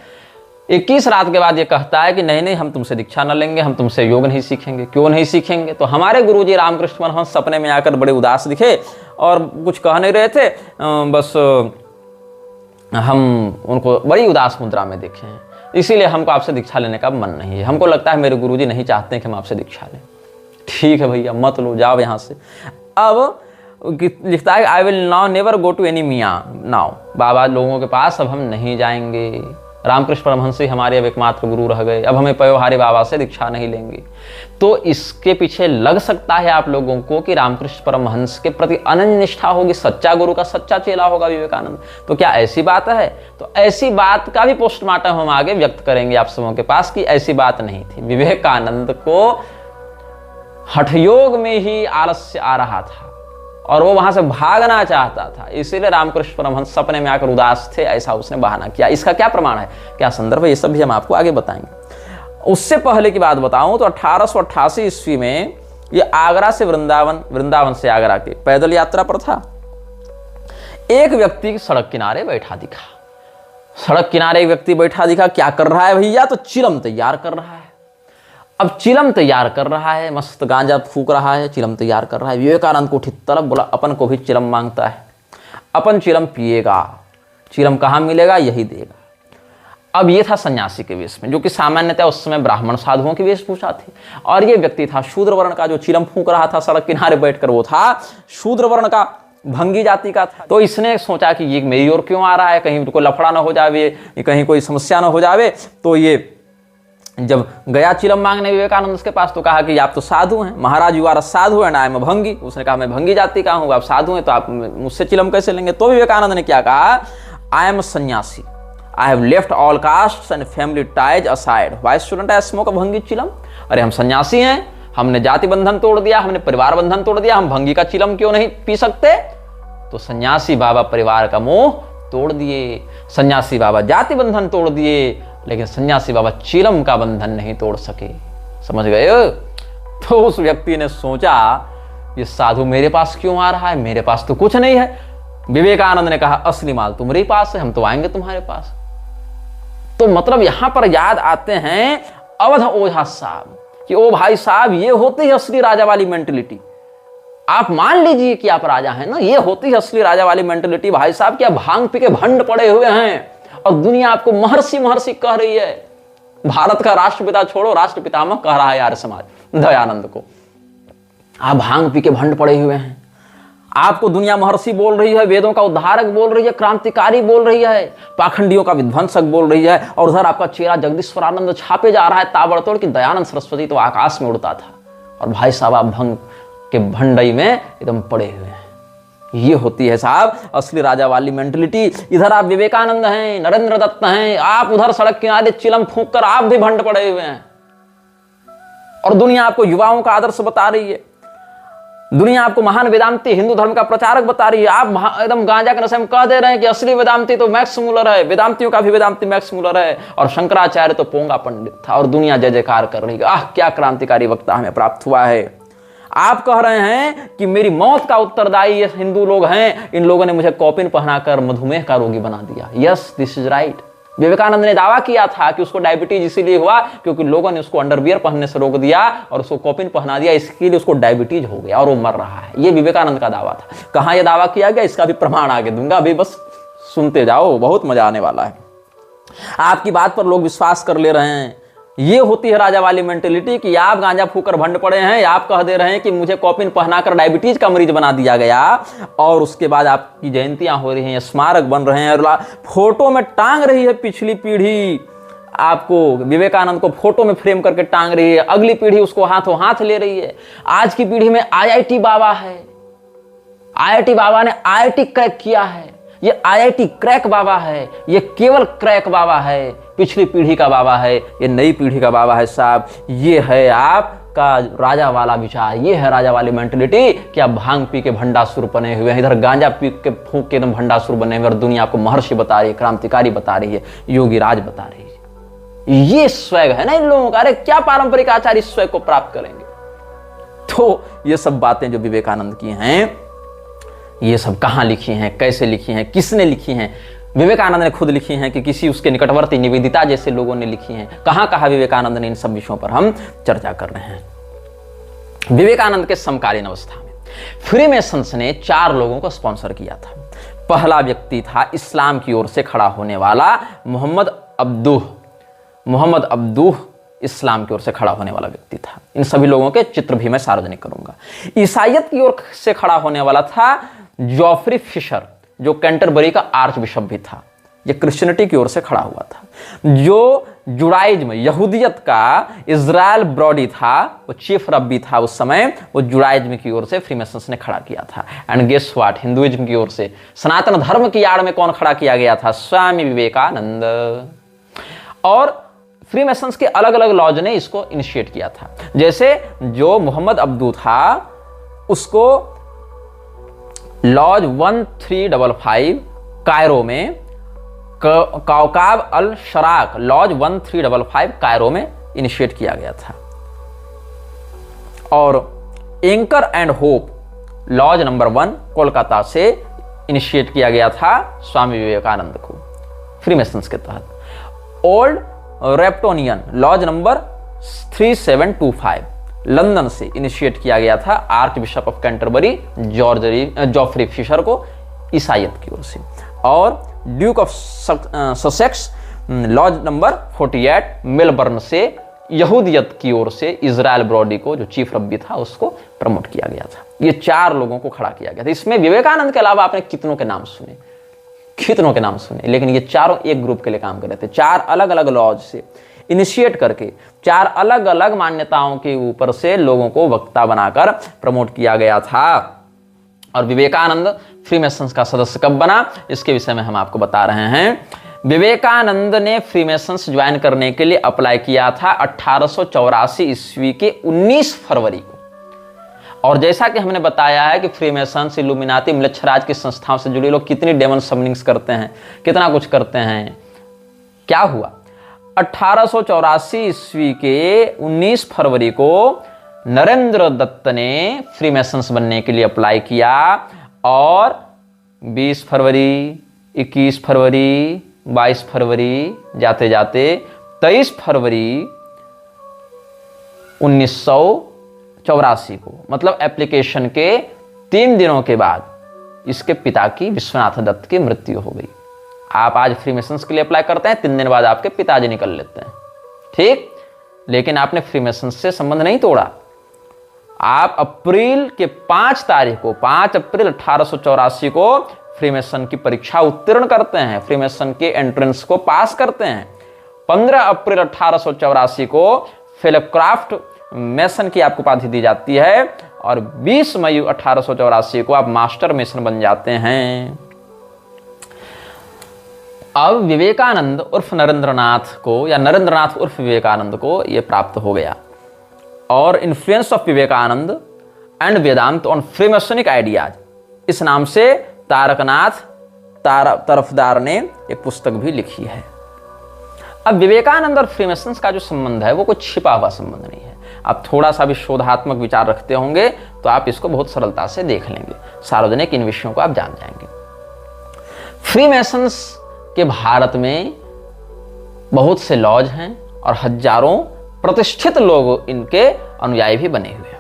21 रात के बाद ये कहता है कि नहीं नहीं, हम तुमसे दीक्षा न लेंगे, हम तुमसे योग नहीं सीखेंगे। क्यों नहीं सीखेंगे? तो हमारे गुरुजी रामकृष्ण परमहंस सपने में आकर बड़े उदास दिखे और कुछ कह नहीं रहे थे, बस हम उनको बड़ी उदास मुद्रा में देखे हैं, इसीलिए हमको आपसे दीक्षा लेने का मन नहीं है। हमको लगता है मेरे गुरुजी नहीं चाहते कि हम आपसे दीक्षा लें। ठीक है भैया, मत लो, जाओ यहाँ से। अब लिखता है I will now never go to any मियाँ नाउ, बाबा लोगों के पास अब हम नहीं जाएंगे। रामकृष्ण परमहंस ही हमारे अब एकमात्र गुरु रह गए, अब हमें पयोहारी बाबा से दीक्षा नहीं लेंगे। तो इसके पीछे लग सकता है आप लोगों को कि रामकृष्ण परमहंस के प्रति अनन्य निष्ठा होगी, सच्चा गुरु का सच्चा चेला होगा विवेकानंद। तो क्या ऐसी बात है? तो ऐसी बात का भी पोस्टमार्टम हम आगे व्यक्त करेंगे आप सबों के पास कि ऐसी बात नहीं थी। विवेकानंद को हठयोग में ही आलस्य आ रहा था और वो वहां से भागना चाहता था, इसीलिए रामकृष्ण परमहंस सपने में आकर उदास थे, ऐसा उसने बहाना किया। इसका क्या प्रमाण है, क्या संदर्भ है, ये सब भी हम आपको आगे बताएंगे। उससे पहले की बात बताऊं तो 1888 ईस्वी में ये आगरा से वृंदावन से आगरा की पैदल यात्रा पर था। एक व्यक्ति सड़क किनारे बैठा दिखा। सड़क किनारे एक व्यक्ति बैठा दिखा, क्या कर रहा है भैया? तो चिलम तैयार कर रहा है। अब चिलम तैयार कर रहा है, मस्त गांजा फूक रहा है, चिलम तैयार कर रहा है। विवेकानंद को उठी तरफ बोला, अपन को भी चिलम मांगता है, अपन चिलम पिएगा, चिलम कहाँ मिलेगा, यही देगा। अब ये था सन्यासी के वेश में, जो कि सामान्यतः उस समय ब्राह्मण साधुओं की वेशभूषा थी, और ये व्यक्ति था शूद्र वर्ण का, जो चिलम फूक रहा था सड़क किनारे बैठकर, वो था शूद्र वर्ण का, भंगी जाति का था। तो इसने सोचा कि ये मेरी ओर क्यों आ रहा है, कहीं कोई लफड़ा ना हो जावे, कहीं कोई समस्या ना हो जावे। तो ये जब गया चिलम मांगने विवेकानंद के पास, तो कहा कि आप तो साधु हैं, महाराज यू आर साधु है ना, मैं भंगी। उसने कहा मैं भंगी जाति का हूँ, आप साधु हैं, तो आप मुझसे चिलम कैसे लेंगे? तो विवेकानंद ने क्या कहा, I am sannyasi, I have left all caste and family ties aside, why shouldn't I smoke a bhangi chillum? अरे हम सन्यासी हैं, हमने जाति बंधन तोड़ दिया, हमने परिवार बंधन तोड़ दिया, हम भंगी का चिलम क्यों नहीं पी सकते? तो सन्यासी बाबा परिवार का मोह तोड़ दिए, सन्यासी बाबा जाति बंधन तोड़ दिए, लेकिन सन्यासी बाबा चिलम का बंधन नहीं तोड़ सके। समझ गए? तो उस व्यक्ति ने सोचा ये साधु मेरे पास क्यों आ रहा है, मेरे पास तो कुछ नहीं है। विवेकानंद ने कहा असली माल तुम्हारे पास है, हम तो आएंगे तुम्हारे पास। तो मतलब यहां पर याद आते हैं अवध ओझा साहब कि ओ भाई साहब, ये होती है असली राजा वाली मेंटेलिटी। आप मान लीजिए कि आप राजा हैं ना, ये होती है असली राजा वाली मेंटेलिटी। भाई साहब क्या भांग पी के भंड पड़े हुए हैं और दुनिया आपको महर्षि महर्षि कह रही है। भारत का राष्ट्रपिता छोड़ो, राष्ट्रपितामह कह रहा है आर्य समाज दयानंद को। आप भांग पी के भंड पड़े हुए हैं, आपको दुनिया महर्षि बोल रही है, वेदों का उद्धारक बोल रही है, क्रांतिकारी बोल रही है, पाखंडियों का विध्वंसक बोल रही है, और उधर आपका चेहरा जगदीश्वरानंद छापे जा रहा है ताबड़तोड़ कि दयानंद सरस्वती तो आकाश में उड़ता था, और भाई साहब आप भंग के भंडई में एकदम पड़े हुए हैं। ये होती है साहब असली राजा वाली मेंटलिटी। इधर आप विवेकानंद हैं, नरेंद्र दत्त हैं, आप उधर सड़क किनारे चिलम फूंक कर आप भी भंड पड़े हुए हैं, और दुनिया आपको युवाओं का आदर्श बता रही है, दुनिया आपको महान वेदांती हिंदू धर्म का प्रचारक बता रही है। आप एकदम गांजा के नशे में कह दे रहे हैं कि असली वेदांती तो मैक्स मूलर है, वेदांतियों का भी वेदांती मैक्स मूलर है, और शंकराचार्य तो पोंगा पंडित था, और दुनिया जय जयकार कर रही है, आह क्या क्रांतिकारी वक्ता हमें प्राप्त हुआ है। आप कह रहे हैं कि मेरी मौत का उत्तरदायी ये हिंदू लोग हैं, इन लोगों ने मुझे कॉपिन पहनाकर मधुमेह का रोगी बना दिया। Yes, this is right. Vivekananda ने दावा किया था कि उसको डायबिटीज इसीलिए हुआ क्योंकि लोगों ने उसको अंडरवियर पहनने से रोक दिया और उसको कॉपिन पहना दिया, इसके लिए उसको डायबिटीज हो गया और वो मर रहा है। ये विवेकानंद का दावा था। कहां यह दावा किया गया, इसका भी प्रमाण आगे दूंगा, अभी बस सुनते जाओ, बहुत मजा आने वाला है। आपकी बात पर लोग विश्वास कर ले रहे हैं। ये होती है राजा वाली मेंटेलिटी कि आप गांजा फूकर भंड पड़े हैं, आप कह दे रहे हैं कि मुझे कॉपिन पहनाकर डायबिटीज का मरीज बना दिया गया, और उसके बाद आपकी जयंतियां हो रही हैं, स्मारक बन रहे हैं, और फोटो में टांग रही है पिछली पीढ़ी आपको, विवेकानंद को फोटो में फ्रेम करके टांग रही है, अगली पीढ़ी उसको हाथों हाथ ले रही है। आज की पीढ़ी में आईआईटी बाबा है, आईआईटी बाबा ने आईआईटी क्रैक किया है, ये आईआईटी क्रैक बाबा है, ये केवल क्रैक बाबा है, पिछली पीढ़ी का बाबा है, ये नई पीढ़ी का बाबा है साहब। ये है आपका राजा वाला विचार, ये है राजा वाली मेंटलिटी कि आप भांग पी के भंडासुर बने हुए हैं, इधर गांजा पी के फूंक के एकदम भंडासुर बने हुए, और दुनिया आपको महर्षि बता रही है, क्रांतिकारी बता रही है, योगी राज बता रही है। ये स्वैग है ना इन लोगों का। अरे क्या पारंपरिक आचार्य इस स्वैग को प्राप्त करेंगे? तो ये सब बातें जो विवेकानंद की हैं, ये सब कहां लिखी हैं, कैसे लिखी हैं, किसने लिखी हैं? विवेकानंद ने खुद लिखी हैं कि किसी उसके निकटवर्ती निवेदिता जैसे लोगों ने लिखी हैं? कहां कहा विवेकानंद ने? इन सब विषयों पर हम चर्चा कर रहे हैं। विवेकानंद के समकालीन अवस्था में फ्रीमेसन्स ने 4 लोगों को स्पॉन्सर किया था। पहला व्यक्ति था इस्लाम की ओर से खड़ा होने वाला मोहम्मद अब्दूह इस्लाम की ओर से खड़ा होने वाला व्यक्ति था। इन सभी लोगों के चित्र भी मैं सार्वजनिक करूंगा। ईसाइयत की ओर से खड़ा होने वाला था जॉफ्री फिशर, जो कैंटरबरी का आर्च बिशप भी था। ये क्रिश्चियनिटी की ओर से खड़ा हुआ था। जो जुडाइज्म यहूदियत का इजराइल ब्रॉडी था, वो चीफ रब्बी था उस समय, वो जुडाइज्म की ओर से फ्रीमेसन्स ने खड़ा किया था। एंड गेस व्हाट, हिंदुइज्म की ओर से सनातन धर्म की आड़ में कौन खड़ा किया गया था? स्वामी विवेकानंद। और फ्रीमेसन्स के अलग अलग लॉज ने इसको इनिशिएट किया था। जैसे जो मोहम्मद अब्दू था उसको लॉज 1355 कायरो में, Kawkab al Sharq lodge 1355 Cairo में इनिशिएट किया गया था। और Anchor and Hope lodge number 1 Kolkata से इनिशिएट किया गया था स्वामी विवेकानंद को फ्रीमेसन्स के तहत। Old Reptonian lodge number 3725 London से इनिशिएट किया गया था Archbishop of Canterbury Geoffrey Fisher को ईसाइयत की ओर से। और Duke of Sussex lodge number 48 Melbourne से यहूदियत की ओर से इजराइल ब्रॉडी को, जो चीफ रब्बी था, उसको प्रमोट किया गया था। ये 4 लोगों को खड़ा किया गया था। इसमें विवेकानंद के अलावा आपने कितनों के नाम सुने, लेकिन ये चारों एक ग्रुप के लिए काम कर रहे थे। 4 अलग अलग लॉज से इनिशिएट करके 4 अलग अलग मान्यताओं के ऊपर से लोगों को वक्ता बनाकर प्रमोट किया गया था। और विवेकानंद फ्रीमेसन्स का सदस्य कब बना, इसके विषय में हम आपको बता रहे हैं। विवेकानंद ने फ्रीमेसन्स ज्वाइन करने के लिए अप्लाई किया था 1884 ईस्वी के 19 फरवरी को। और जैसा कि हमने बताया है कि फ्रीमेसन्स, इल्यूमिनाती, म्लेच्छराज की संस्थाओं से जुड़े लोग कितनी डेमन समनिंग्स करते हैं, कितना कुछ करते हैं। क्या हुआ, 1884 ईस्वी के 19 फरवरी को नरेंद्र दत्त ने फ्रीमेसन्स बनने के लिए अप्लाई किया। और 20 फरवरी, 21 फरवरी, 22 फरवरी, जाते जाते 23 फरवरी 1984 को, मतलब एप्लीकेशन के 3 दिनों के बाद इसके पिता की, विश्वनाथ दत्त की मृत्यु हो गई। आप आज फ्रीमेसन्स के लिए अप्लाई करते हैं, 3 दिन बाद आपके पिताजी निकल लेते हैं, ठीक। लेकिन आपने फ्रीमेसन्स से संबंध नहीं तोड़ा। आप अप्रैल के 5 तारीख को, 5 अप्रैल 1884 को फ्रीमेसन की परीक्षा उत्तीर्ण करते हैं, फ्रीमेसन के एंट्रेंस को पास करते हैं। 15 अप्रैल 1884 को फेलोक्राफ्ट मेसन की आपको उपाधि दी जाती है। और 20 मई 1884 को आप मास्टर मेसन बन जाते हैं। अब विवेकानंद उर्फ नरेंद्रनाथ को, या नरेंद्रनाथ उर्फ विवेकानंद को यह प्राप्त हो गया। और influence of Vivekananda and Vedanta on Freemasonic ideas, इस नाम से तारकनाथ तरफदार ने एक पुस्तक भी लिखी है। अब विवेकानंद और फ्रीमेसन्स का जो संबंध है वो कोई छिपा हुआ संबंध नहीं है। आप थोड़ा सा भी शोधात्मक विचार रखते होंगे तो आप इसको बहुत सरलता से देख लेंगे, सार्वजनिक इन विषयों को आप जान जाएंगे। फ्रीमेसन्स के भारत में बहुत से लॉज हैं और हजारों प्रतिष्ठित लोग इनके अनुयायी भी बने हुए हैं।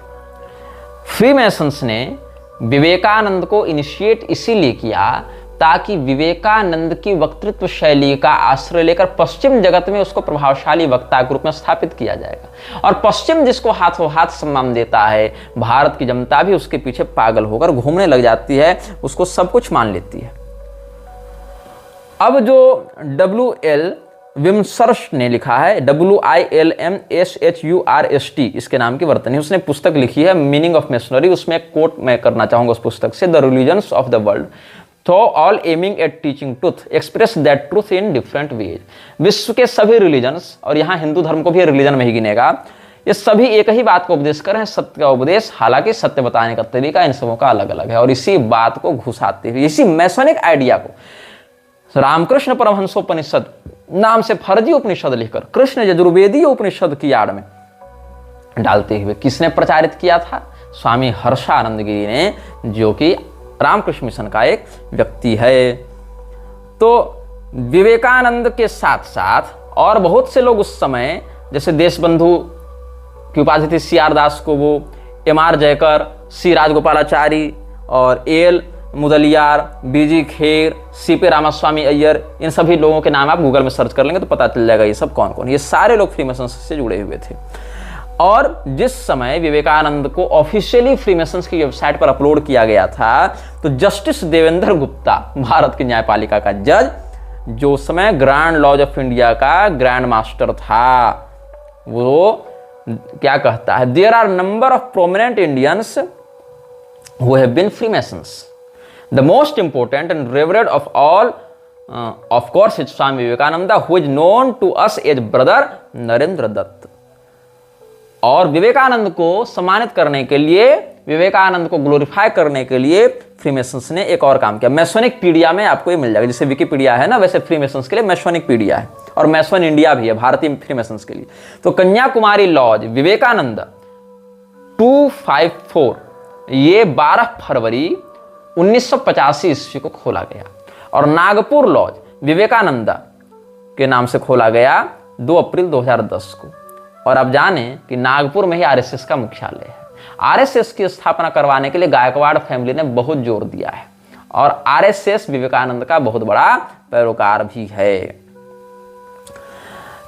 फ्रीमेसन्स ने विवेकानंद को इनिशिएट इसीलिए किया ताकि विवेकानंद की वक्तृत्व शैली का आश्रय लेकर पश्चिम जगत में उसको प्रभावशाली वक्ता के रूप में स्थापित किया जाएगा। और पश्चिम जिसको हाथों हाथ सम्मान देता है, भारत की जनता भी उसके पीछे पागल होकर घूमने लग जाती है, उसको सब कुछ मान लेती है। अब जो W.L. विमसर्स्ट ने लिखा है, WILMSHURST इसके नाम की वर्तनी, उसने पुस्तक लिखी है मीनिंग ऑफ मिशनरी। उसमें एक कोट मैं करना चाहूंगा उस पुस्तक से, the religions of the world तो all aiming at teaching truth express that truth in different ways. विश्व के सभी रिलीजन्स, और यहाँ हिंदू धर्म को भी रिलीजन में ही गिनेगा, ये सभी एक ही बात को उपदेश कर रहे हैं, सत्य का उपदेश। हालांकि सत्य बताने का तरीका इन सबों का अलग अलग है। और इसी बात को घुसाते हुए, इसी मैसोनिक आइडिया को रामकृष्ण परमहंसोपनिषद नाम से फर्जी उपनिषद लिखकर कृष्ण यजुर्वेदीय उपनिषद की आड़ में डालते हुए किसने प्रचारित किया था? स्वामी हर्षानंद गिरी ने, जो कि रामकृष्ण मिशन का एक व्यक्ति है। तो विवेकानंद के साथ साथ और बहुत से लोग उस समय, जैसे देशबंधु की उपाधि थी CR दास को, वो MR जयकर, C राजगोपालाचारी और AL Mudaliar, BG Kher, CP Ramaswamy Iyer, इन सभी लोगों के नाम आप गूगल में सर्च कर लेंगे तो पता चल जाएगा ये सब कौन कौन। ये सारे लोग फ्रीमेसन्स से जुड़े हुए थे। और जिस समय विवेकानंद को ऑफिशियली फ्रीमेसन्स की वेबसाइट पर अपलोड किया गया था, तो जस्टिस देवेंद्र गुप्ता, भारत की न्यायपालिका का जज, जो उस समय ग्रैंड लॉज ऑफ इंडिया का ग्रैंड मास्टर था, वो क्या कहता है, there are number of prominent Indians who have been Freemasons. The most important and revered of all, of course, is Swami Vivekananda, who is known to us as brother Narendra Datta. और विवेकानंद को सम्मानित करने के लिए, विवेकानंद को ग्लोरीफाई करने के लिए फ्रीमेसन्स ने एक और काम किया. मैसोनिक पीडिया में आपको ये मिल जाएगा, जैसे विकिपीडिया है ना, वैसे फ्रीमेसन्स के लिए मैसोनिक पीडिया है, और मैसोन इंडिया भी है भारतीय फ्रीमेसन्स के लिए. तो कन्याकुमारी लॉज विवेकानंद 254 ये 12 फरवरी 1985 ईस्वी को खोला गया, और नागपुर लॉज विवेकानंदा के नाम से खोला गया 2 अप्रैल 2010 को. और अब जाने कि नागपुर में ही आरएसएस का मुख्यालय है. आरएसएस की स्थापना करवाने के लिए गायकवाड़ फैमिली ने बहुत जोर दिया है, और आरएसएस विवेकानंद का बहुत बड़ा पैरोकार भी है.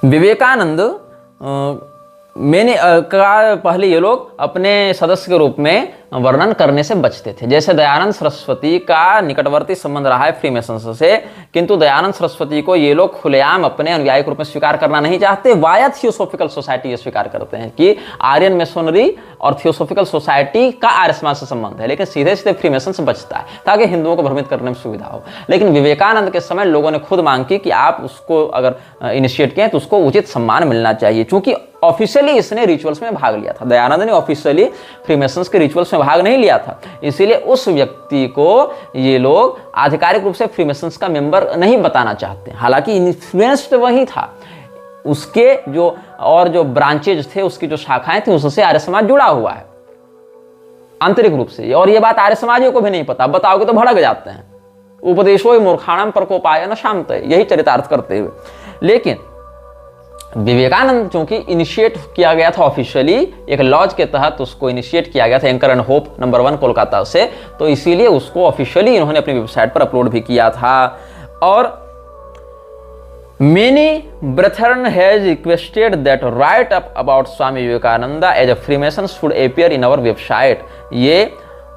विवेकानंद मैंने कहा पहले ये लोग अपने सदस्य के रूप में वर्णन करने से बचते थे. जैसे दयानंद सरस्वती का निकटवर्ती संबंध रहा है फ्रीमेसन्स से, किंतु दयानंद सरस्वती को ये लोग खुलेआम अपने अनुयायी के रूप में स्वीकार करना नहीं चाहते. वाया थियोसोफिकल सोसाइटी ये स्वीकार करते हैं कि आर्यन मेसोनरी और थियोसोफिकल सोसाइटी का आर्य समाज से संबंध है, लेकिन सीधे सीधे फ्रीमेसन से बचता है ताकि हिंदुओं को भ्रमित करने में सुविधा हो. लेकिन विवेकानंद के समय लोगों ने खुद मांग की कि आप उसको अगर इनिशिएट किए तो उसको उचित सम्मान मिलना चाहिए, क्योंकि ऑफिशियली इसने रिचुअल्स में भाग लिया था. दयानंद ने ऑफिशियली फ्रीमेसन्स के रिचुअल्स में भाग नहीं लिया था, इसीलिए उस व्यक्ति को ये लोग आधिकारिक रूप से फ्रीमेसन्स का मेंबर नहीं बताना चाहते. हालांकि इन्फ्लुएंस्ड वही था, उसके जो ब्रांचेज थे, उसकी जो शाखाएं थी, उससे आर्य समाज जुड़ा हुआ है आंतरिक रूप से. और ये बात आर्य समाजियों को भी नहीं पता, बताओगे तो भड़क जाते हैं. उपदेशो मूर्खाणाम प्रकोपाय न शांत, यही चरितार्थ करते हुए. लेकिन विवेकानंद चूंकि इनिशिएट किया गया था ऑफिशियली, एक लॉज के तहत उसको इनिशिएट किया गया था anchor and hope number 1 Kolkata से, तो इसीलिए उसको ऑफिशियली इन्होंने अपनी वेबसाइट पर अपलोड भी किया था. और many brethren has requested that write up about Swami Vivekananda as a Freemason should appear in our website. ये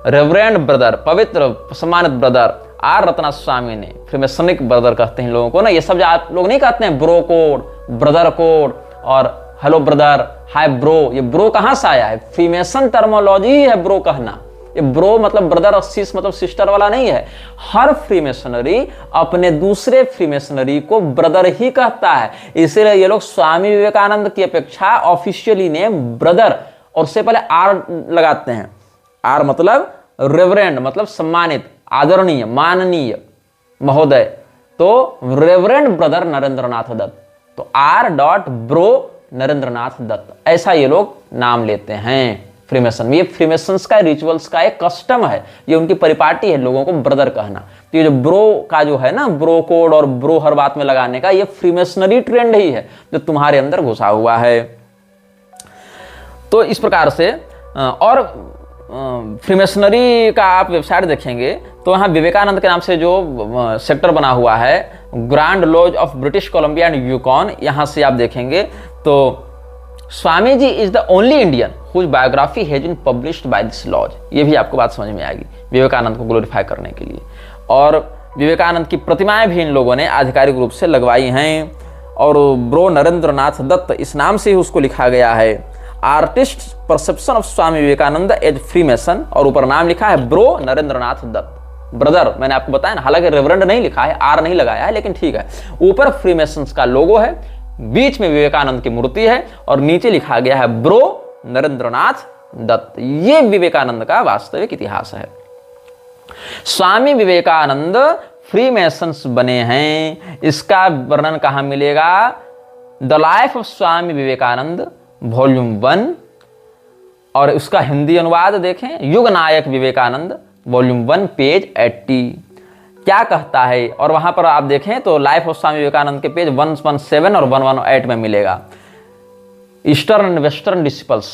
रेवरेंड ब्रदर, पवित्र सम्मानित ब्रदर आर रत्ना स्वामी ने, फ्रीमेसनिक ब्रदर कहते हैं लोगों को ना, ये सब आप लोग नहीं कहते हैं ब्रो कोड, ब्रदर कोड और हेलो ब्रदर, हाय ब्रो. ये ब्रो कहां से आया है? फ्रीमेसन टर्मोलॉजी है ब्रो कहना. ये ब्रो मतलब ब्रदर और सिस मतलब सिस्टर वाला नहीं है. हर फ्रीमेसनरी अपने दूसरे फ्रीमेसनरी को ब्रदर ही कहता है. इसीलिए ये लोग स्वामी विवेकानंद की अपेक्षा ऑफिशियली नेम ब्रदर और उससे पहले आर लगाते हैं. आर मतलब रेवरेंड, मतलब सम्मानित, आदरणीय, माननीय, महोदय. तो रेवरेंड ब्रदर नरेंद्रनाथ दत्त, तो R.ब्रो नरेंद्रनाथ दत्त, ऐसा ये लोग नाम लेते हैं फ्रीमेसन. ये फ्रीमेसन्स का रिचुअल्स का एक कस्टम है, ये उनकी परिपाटी है लोगों को ब्रदर कहना. तो ये जो ब्रो का जो है ना, ब्रो कोड और ब्रो हर बात में लगाने का, ये फ्रीमेसनरी ट्रेंड ही है जो तुम्हारे अंदर घुसा हुआ है. तो इस प्रकार से और फ्रीमेसनरी का आप वेबसाइट देखेंगे तो यहाँ विवेकानंद के नाम से जो सेक्टर बना हुआ है, grand laws of British Columbia and Yukon, यहाँ से आप देखेंगे तो Swami ji is the only Indian whose biography has been published by this lodge. ये भी आपको बात समझ में आएगी विवेकानंद को ग्लोरीफाई करने के लिए. और विवेकानंद की प्रतिमाएं भी इन लोगों ने आधिकारिक रूप से लगवाई हैं, और ब्रो नरेंद्रनाथ दत्त इस नाम से ही उसको लिखा गया है. Artist perception of Swami Vivekananda as Freemason, और ऊपर नाम लिखा है ब्रो नरेंद्रनाथ दत्त, ब्रदर. मैंने आपको बताया ना, हालांकि रेवरेंड नहीं लिखा है, आर नहीं लगाया है, लेकिन ठीक है. ऊपर फ्रीमेसन्स का लोगो है, बीच में विवेकानंद की मूर्ति है, और नीचे लिखा गया है ब्रो नरेंद्रनाथ दत्त. ये विवेकानंद का वास्तविक इतिहास है. स्वामी विवेकानंद फ्रीमेसन्स बने हैं, इसका वर्णन कहां मिलेगा? The life of Swami Vivekananda volume 1, और उसका हिंदी अनुवाद देखें, युग नायक विवेकानंद वॉल्यूम 1 पेज 80 क्या कहता है. और वहां पर आप देखें तो लाइफ ऑफ स्वामी विवेकानंद के पेज 117 और 118 में मिलेगा. Eastern and western disciples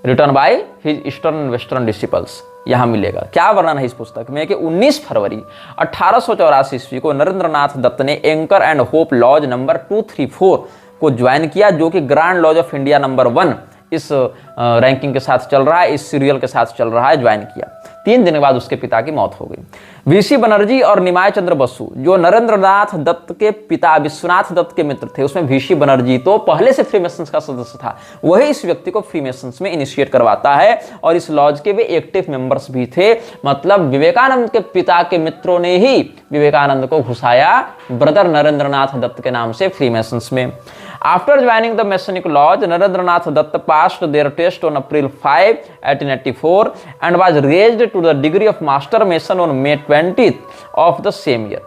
return by his eastern and western disciples, यहां मिलेगा. क्या वर्णन है इस पुस्तक में कि 19 फरवरी 1884 ईस्वी को नरेंद्रनाथ दत्त ने Anchor and Hope lodge number 234 को ज्वाइन किया, जो कि Grand laws of India number 1 इस रैंकिंग के साथ चल रहा है, इस सीरियल के साथ चल रहा है, ज्वाइन किया. 3 दिन के बाद उसके पिता की मौत हो गई। वीसी बनर्जी और निमाय चंद्र बसु जो नरेंद्रनाथ दत्त के पिता विश्वनाथ दत्त के मित्र थे, उसमें वीसी बनर्जी तो पहले से फ्रीमेसन्स का सदस्य था, वही इस व्यक्ति को फ्रीमेसन्स में इनिशिएट करवाता है और इस लॉज के वे एक्टिव मेंबर्स भी थे। मतलब विवेकानंद के पिता के मित्रों ने ही विवेकानंद को घुसाया ब्रदर नरेंद्रनाथ दत्त के नाम से फ्रीमेसन्स में। After joining the Masonic Lodge, Narendranath Dutt passed their test on April 5, 1884 and was raised to the degree of Master Mason on May 20th of the same year।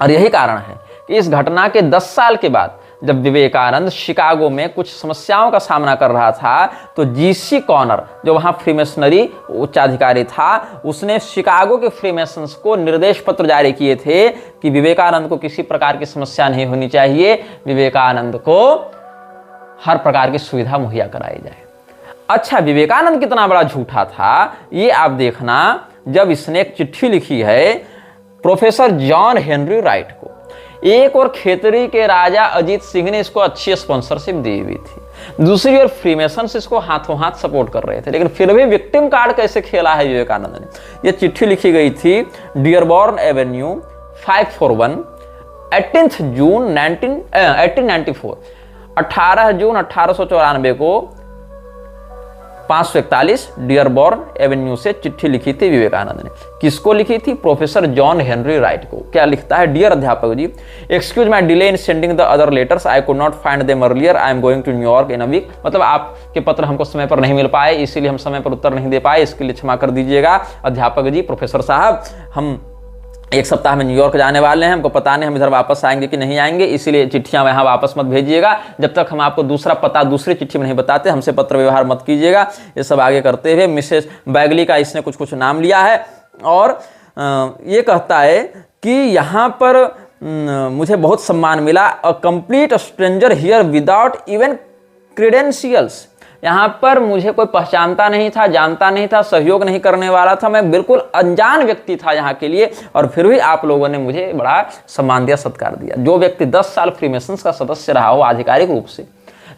और यही कारण है कि इस घटना के 10 साल के बाद जब विवेकानंद शिकागो में कुछ समस्याओं का सामना कर रहा था तो जीसी कॉनर जो वहां फ्रीमेसनरी उच्चाधिकारी था, उसने शिकागो के फ्रीमेसन्स को निर्देश पत्र जारी किए थे कि विवेकानंद को किसी प्रकार की समस्या नहीं होनी चाहिए, विवेकानंद को हर प्रकार की सुविधा मुहैया कराई जाए। अच्छा, विवेकानंद कितना बड़ा झूठा था ये आप देखना जब इसने एक चिट्ठी लिखी है प्रोफेसर जॉन हेनरी राइट को। एक और खेतरी के राजा अजीत सिंह ने इसको अच्छी स्पॉन्सरशिप दी हुई थी, दूसरी ओर फ्रीमेसन्स इसको हाथों हाथ सपोर्ट कर रहे थे, लेकिन फिर भी विक्टिम कार्ड कैसे खेला है विवेकानंद ने। यह चिट्ठी लिखी गई थी डियरबॉर्न एवेन्यू 541 18 जून 1894, 18 जून 1894 को 541 डियरबॉर्न एवेन्यू से चिट्ठी लिखी थी विवेकानंद ने। किसको लिखी थी? प्रोफेसर जॉन हेनरी राइट को। क्या लिखता है? Dear Adhyapak ji, excuse my delay in sending the other letters, I could not find them earlier, I am going to New York in a week. मतलब आपके पत्र हमको समय पर नहीं मिल पाए, इसीलिए हम समय पर उत्तर नहीं दे पाए, इसके लिए क्षमा कर दीजिएगा अध्यापक जी। प्रोफेसर साहब, हम 1 सप्ताह में न्यूयॉर्क जाने वाले हैं, हमको पता नहीं हम इधर वापस आएंगे कि नहीं आएंगे, इसीलिए चिट्ठियां यहाँ वापस मत भेजिएगा जब तक हम आपको दूसरा पता दूसरी चिट्ठी में नहीं बताते, हमसे पत्र व्यवहार मत कीजिएगा। ये सब आगे करते हुए मिसेस बैगली का इसने कुछ नाम लिया है और ये कहता है कि यहाँ पर मुझे बहुत सम्मान मिला, a complete stranger here without even credentials. यहाँ पर मुझे कोई पहचानता नहीं था, जानता नहीं था, सहयोग नहीं करने वाला था, मैं बिल्कुल अनजान व्यक्ति था यहाँ के लिए, और फिर भी आप लोगों ने मुझे बड़ा सम्मान दिया, सत्कार दिया। जो व्यक्ति 10 साल फ्रीमेसन्स का सदस्य रहा हो आधिकारिक रूप से,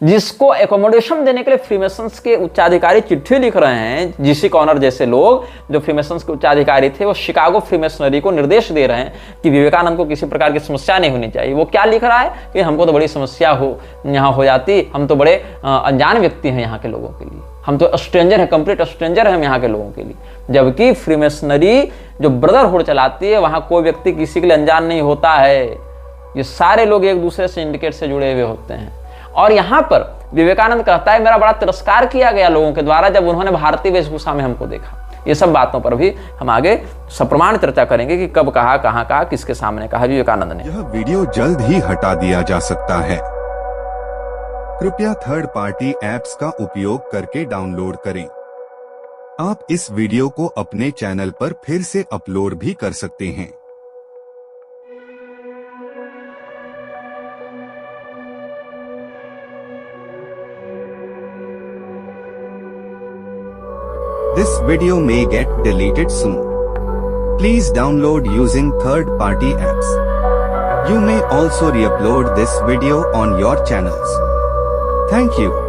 जिसको एकोमोडेशन देने के लिए फ्रीमेसन्स के उच्चाधिकारी चिट्ठी लिख रहे हैं, जीसी कॉनर जैसे लोग जो फ्रीमेसन्स के उच्चाधिकारी थे, वो शिकागो फ्रीमेसनरी को निर्देश दे रहे हैं कि विवेकानंद को किसी प्रकार की समस्या नहीं होनी चाहिए। वो क्या लिख रहा है कि हमको तो बड़ी समस्या यहाँ हो जाती, हम तो बड़े अनजान व्यक्ति हैं यहाँ के लोगों के लिए, हम तो स्ट्रेंजर हैं, कंप्लीट स्ट्रेंजर हैं यहाँ के लोगों के लिए। जबकि फ्रीमेसनरी जो ब्रदरहुड चलाती है, वहाँ कोई व्यक्ति किसी के लिए अनजान नहीं होता है, ये सारे लोग एक दूसरे सिंडिकेट से जुड़े हुए होते हैं। और यहाँ पर विवेकानंद कहता है मेरा बड़ा तिरस्कार किया गया लोगों के द्वारा जब उन्होंने भारतीय वेशभूषा में हमको देखा। ये सब बातों पर भी हम आगे सप्रमाण चर्चा करेंगे कि कब कहा, कहाँ कहा, किसके सामने कहा विवेकानंद ने। यह वीडियो जल्द ही हटा दिया जा सकता है, कृपया थर्ड पार्टी ऐप्स का उपयोग करके डाउनलोड करें। आप इस वीडियो को अपने चैनल पर फिर से अपलोड भी कर सकते हैं। This video may get deleted soon. Please download using third-party apps. You may also re-upload this video on your channels. Thank you.